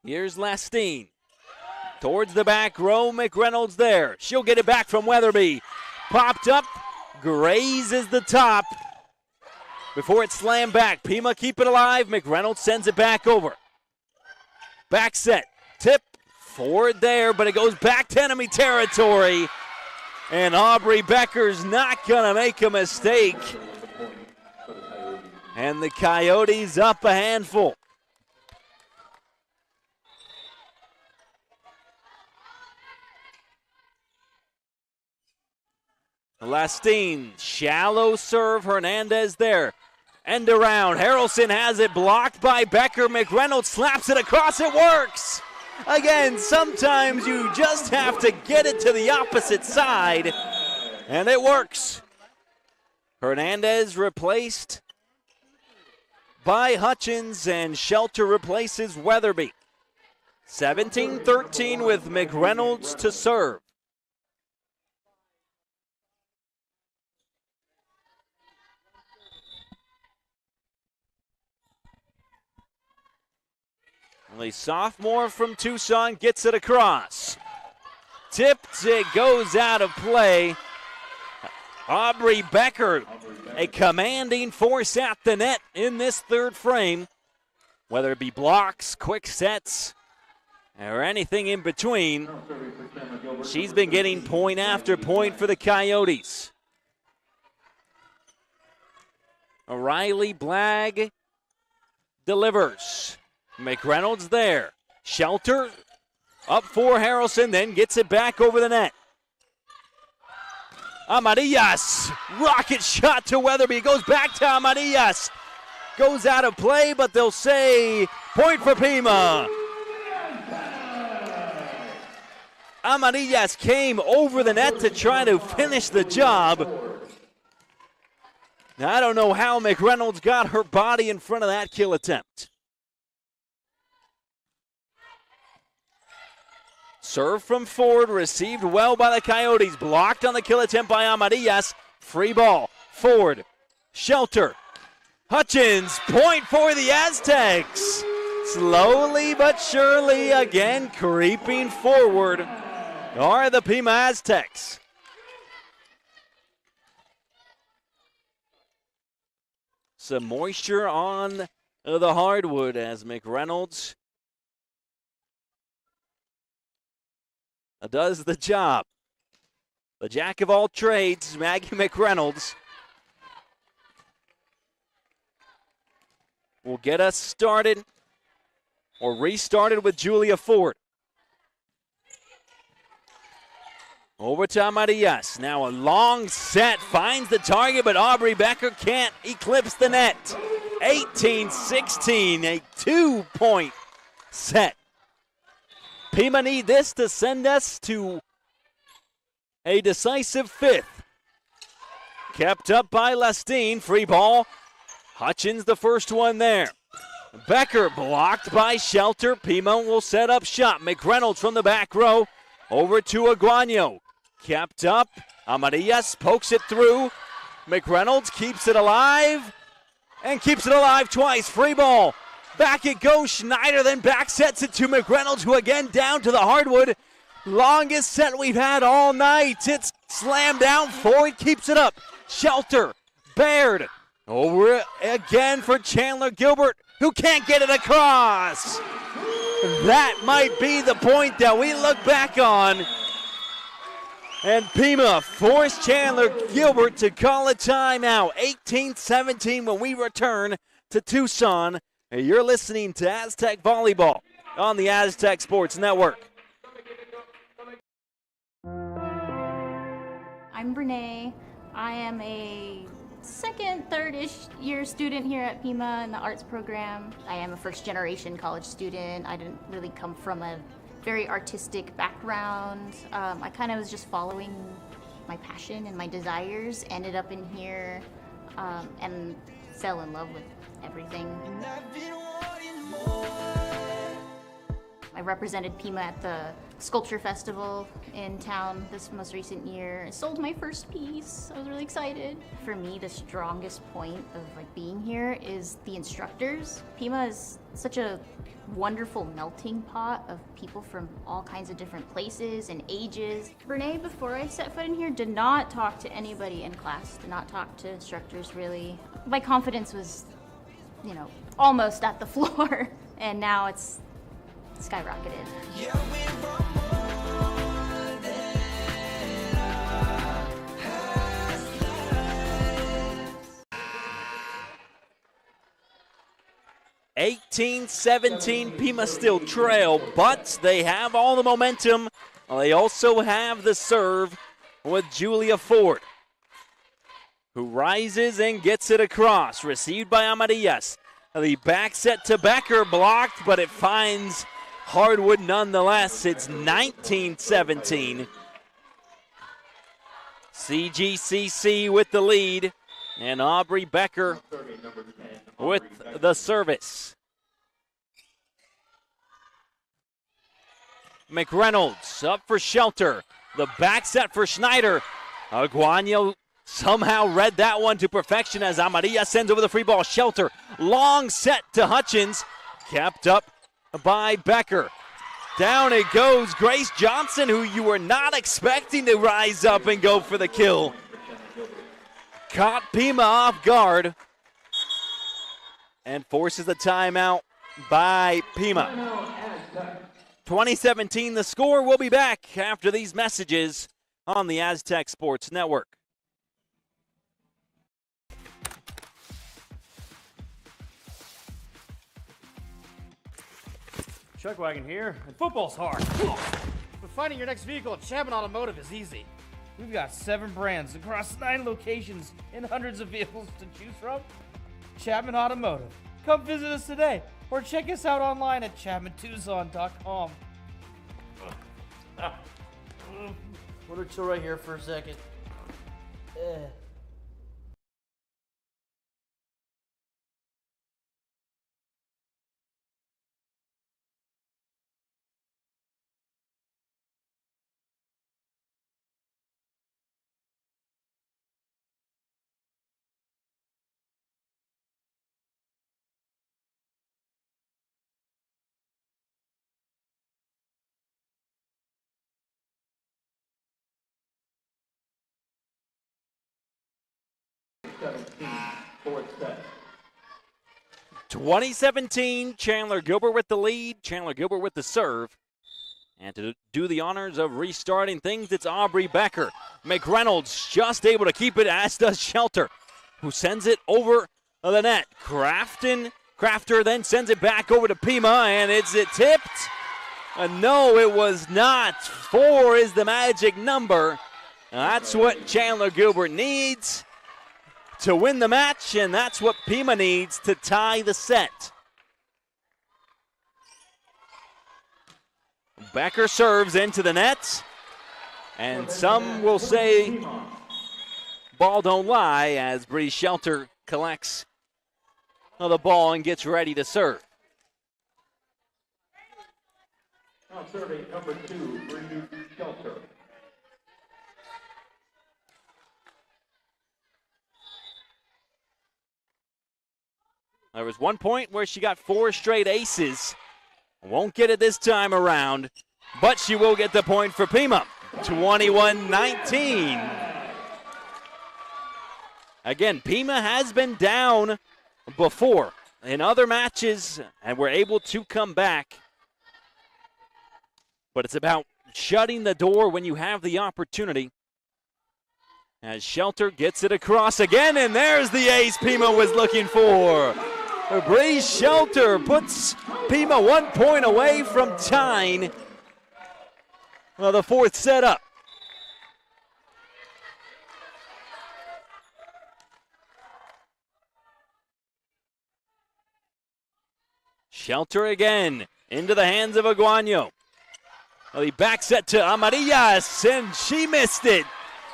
Here's Lastine. Towards the back row, McReynolds there. She'll get it back from Weatherby. Popped up, grazes the top before it's slammed back. Pima keep it alive. McReynolds sends it back over. Back set, tip, forward there, but it goes back to enemy territory. And Aubrey Becker's not gonna make a mistake. And the Coyotes up a handful. Lastine, shallow serve, Hernandez there. End around, Harrelson has it blocked by Becker. McReynolds slaps it across, it works! Again, sometimes you just have to get it to the opposite side, and it works. Hernandez replaced by Hutchins, and Shelter replaces Weatherby. 17-13 with McReynolds to serve. The sophomore from Tucson gets it across. Tipped, it goes out of play. Aubrey Becker, a commanding force at the net in this third frame. Whether it be blocks, quick sets, or anything in between, she's been getting point after point for the Coyotes. Riley Blagg delivers. McReynolds there. Shelter up for Harrelson, then gets it back over the net. Amadillas, rocket shot to Weatherby, goes back to Amadillas. Goes out of play, but they'll say point for Pima. Amadillas came over the net to try to finish the job. Now, I don't know how McReynolds got her body in front of that kill attempt. Serve from Ford, received well by the Coyotes. Blocked on the kill attempt by Amadillas. Free ball, Ford, Shelter. Hutchins, point for the Aztecs. Slowly but surely, again creeping forward are the Pima Aztecs. Some moisture on the hardwood as McReynolds does the job. The jack of all trades, Maggie McReynolds, will get us started or restarted with Julia Ford. Over to Amadillas. Now a long set, finds the target, but Aubrey Becker can't eclipse the net. 18-16, a 2-point set. Pima need this to send us to a decisive fifth. Kept up by Lastine, free ball. Hutchins the first one there. Becker blocked by Shelter. Pima will set up shot. McReynolds from the back row. Over to Aguano. Kept up. Amadillas pokes it through. McReynolds keeps it alive. And keeps it alive twice. Free ball. Back it goes. Schneider then back sets it to McReynolds, who again down to the hardwood. Longest set we've had all night. It's slammed down. Ford keeps it up. Shelter. Baird. Over again for Chandler-Gilbert, who can't get it across. That might be the point that we look back on. And Pima forced Chandler-Gilbert to call a timeout. 18-17 when we return to Tucson. And you're listening to Aztec Volleyball on the Aztec Sports Network. I'm Brene. I am a second, third-ish year student here at Pima in the arts program. I am a first-generation college student. I didn't really come from a very artistic background. I kind of was just following my passion and my desires, ended up in here, and fell in love with everything. I represented Pima at the Sculpture Festival in town this most recent year. I sold my first piece. I was really excited. For me, the strongest point of being here is the instructors. Pima is such a wonderful melting pot of people from all kinds of different places and ages. Brene, before I set foot in here, did not talk to anybody in class, did not talk to instructors really. My confidence was, almost at the floor, and now it's skyrocketed. Yeah, we're more than our 18-17, Pima still trail, but they have all the momentum. They also have the serve with Julia Ford, who rises and gets it across. Received by Amarillas. The back set to Becker, blocked, but it finds hardwood nonetheless. It's 19-17. CGCC with the lead, and Aubrey Becker with the service. McReynolds up for Shelter. The back set for Schneider. Aguano somehow read that one to perfection as Amarilla sends over the free ball. Shelter, long set to Hutchins, kept up by Becker. Down it goes. Grace Johnson, who you were not expecting to rise up and go for the kill. Caught Pima off guard and forces the timeout by Pima. 2017 the score. We'll be back after these messages on the Aztec Sports Network. Chuck Wagon here, and football's hard. But finding your next vehicle at Chapman Automotive is easy. We've got 7 brands across 9 locations and hundreds of vehicles to choose from. Chapman Automotive. Come visit us today or check us out online at chapmantucson.com. Want to chill right here for a second. Fourth set. 2017, Chandler-Gilbert with the lead, Chandler-Gilbert with the serve. And to do the honors of restarting things, it's Aubrey Becker. McReynolds just able to keep it, as does Shelter, who sends it over the net. Crafter then sends it back over to Pima, and is it tipped? No, it was not. 4 is the magic number. That's what Chandler-Gilbert needs to win the match, and that's what Pima needs to tie the set. Becker serves into the net, and some will say ball don't lie as Bree Shelter collects the ball and gets ready to serve. Now serving number 2, Bree Shelter. There was one point where she got 4 straight aces. Won't get it this time around, but she will get the point for Pima. 21-19. Again, Pima has been down before in other matches and were able to come back. But it's about shutting the door when you have the opportunity. As Shelter gets it across again, and there's the ace Pima was looking for. Bree Shelter puts Pima 1 point away from tying. Well, the fourth set up. Shelter again into the hands of Aguaño. Well, he backs it to Amarillas, and she missed it.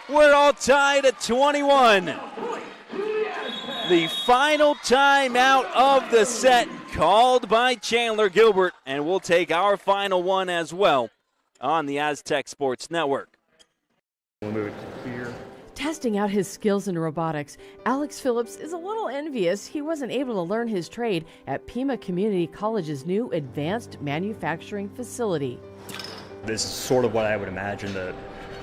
We're all tied at 21. The final timeout of the set called by Chandler-Gilbert, and we'll take our final one as well on the Aztec Sports Network. We'll move it to here. Testing out his skills in robotics, Alex Phillips is a little envious he wasn't able to learn his trade at Pima Community College's new advanced manufacturing facility. This is sort of what I would imagine the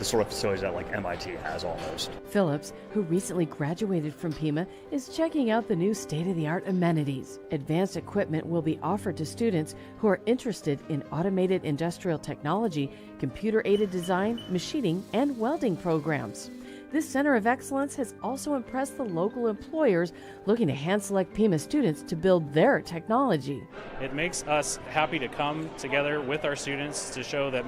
sort of facilities that like MIT has almost. Phillips, who recently graduated from Pima, is checking out the new state-of-the-art amenities. Advanced equipment will be offered to students who are interested in automated industrial technology, computer-aided design, machining, and welding programs. This Center of Excellence has also impressed the local employers looking to hand-select Pima students to build their technology. It makes us happy to come together with our students to show that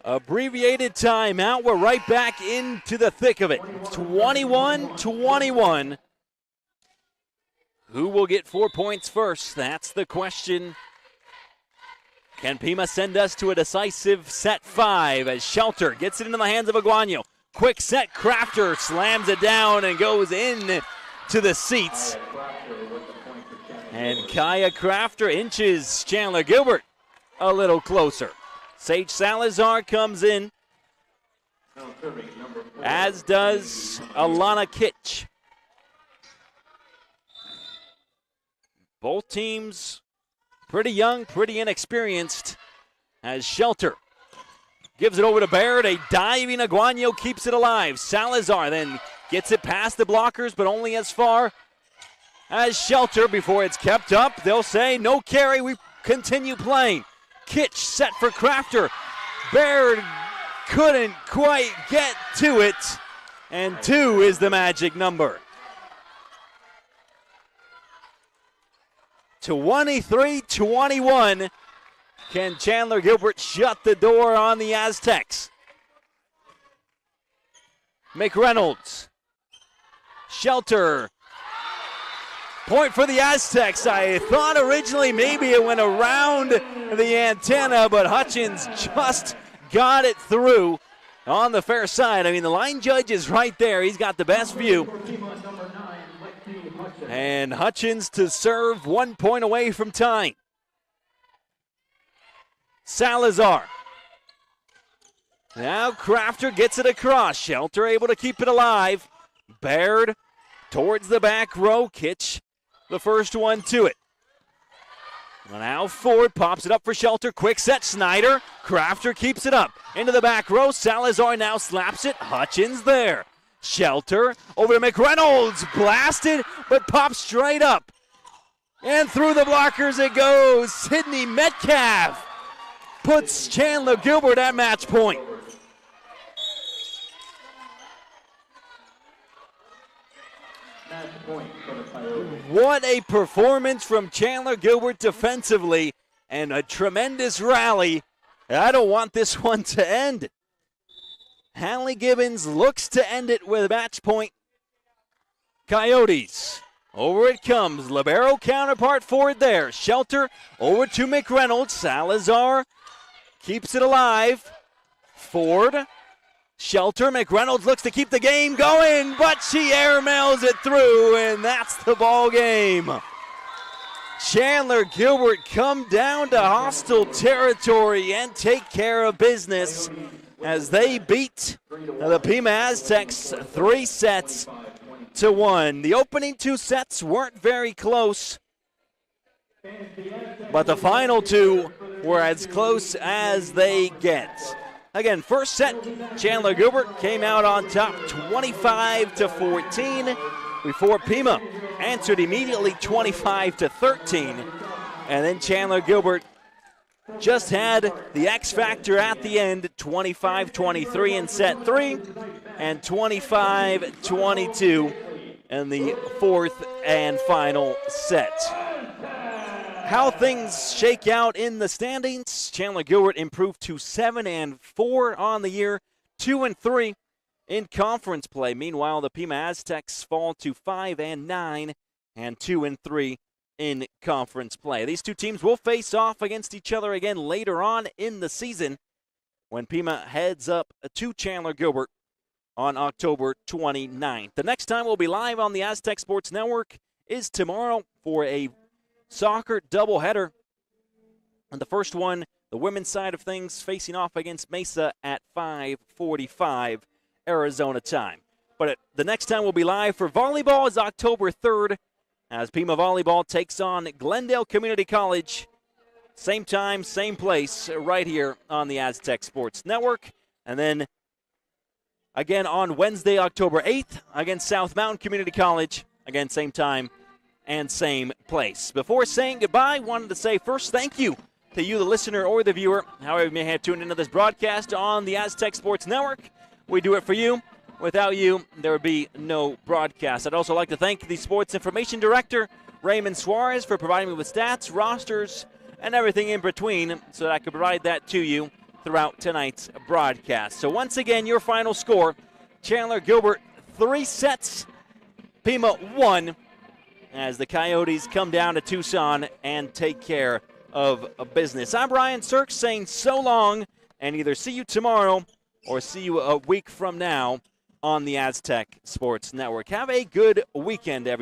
Abbreviated timeout. We're right back into the thick of it. 21-21. Who will get 4 points first? That's the question. Can Pima send us to a decisive set 5 as Shelter gets it into the hands of Aguaño? Quick set, Crafter slams it down and goes in to the seats. And Kaya Crafter inches Chandler-Gilbert a little closer. Sage Salazar comes in, as does Alana Kitch. Both teams pretty young, pretty inexperienced, as Shelter gives it over to Baird. A diving Aguaño keeps it alive. Salazar then gets it past the blockers, but only as far as Shelter before it's kept up. They'll say no carry, we continue playing. Kitch set for Crafter. Baird couldn't quite get to it, and 2 is the magic number. 23-21. Can Chandler-Gilbert shut the door on the Aztecs? McReynolds. Shelter. Point for the Aztecs. I thought originally maybe it went around the antenna, but Hutchins just got it through on the fair side. I mean, the line judge is right there. He's got the best view. And Hutchins to serve 1 point away from tying. Salazar. Now Crafter gets it across. Shelter able to keep it alive. Baird towards the back row. Kitch the first one to it. Now Ford pops it up for Shelter. Quick set, Snyder. Crafter keeps it up. Into the back row. Salazar now slaps it. Hutchins there. Shelter over to McReynolds. Blasted, but pops straight up. And through the blockers it goes. Sydney Metcalf puts Chandler-Gilbert at match point. What a performance from Chandler-Gilbert defensively, and a tremendous rally. I don't want this one to end. Hanley Gibbons looks to end it with a match point. Coyotes. Over it comes. Libero counterpart forward there. Shelter over to McReynolds. Salazar keeps it alive. Ford. Shelter. McReynolds looks to keep the game going, but she airmails it through, and that's the ball game. Chandler-Gilbert come down to hostile territory and take care of business as they beat the Pima Aztecs 3-1. The opening 2 sets weren't very close, but the final 2 were as close as they get. Again, first set, Chandler-Gilbert came out on top 25-14 before Pima answered immediately 25-13. And then Chandler-Gilbert just had the X factor at the end, 25-23 in set 3 and 25-22 in the fourth and final set. How things shake out in the standings, Chandler-Gilbert improved to 7-4 on the year, 2-3 in conference play. Meanwhile, the Pima Aztecs fall to 5-9 and 2-3 in conference play. These two teams will face off against each other again later on in the season when Pima heads up to Chandler-Gilbert on October 29th. The next time we'll be live on the Aztec Sports Network is tomorrow for a soccer doubleheader. And the first one, the women's side of things, facing off against Mesa at 5:45 Arizona time. But the next time we'll be live for volleyball is October 3rd as Pima Volleyball takes on Glendale Community College. Same time, same place, right here on the Aztec Sports Network. And then again on Wednesday, October 8th, against South Mountain Community College. Again, same time and same place. Before saying goodbye, wanted to say first thank you to you, the listener or the viewer, however you may have tuned into this broadcast on the Aztec Sports Network. We do it for you. Without you, there would be no broadcast. I'd also like to thank the Sports Information Director, Raymond Suarez, for providing me with stats, rosters, and everything in between so that I could provide that to you throughout tonight's broadcast. So once again, your final score, Chandler-Gilbert 3 sets, Pima 1, as the Coyotes come down to Tucson and take care of business. I'm Brian Sirks saying so long, and either see you tomorrow or see you a week from now on the Aztec Sports Network. Have a good weekend, everybody.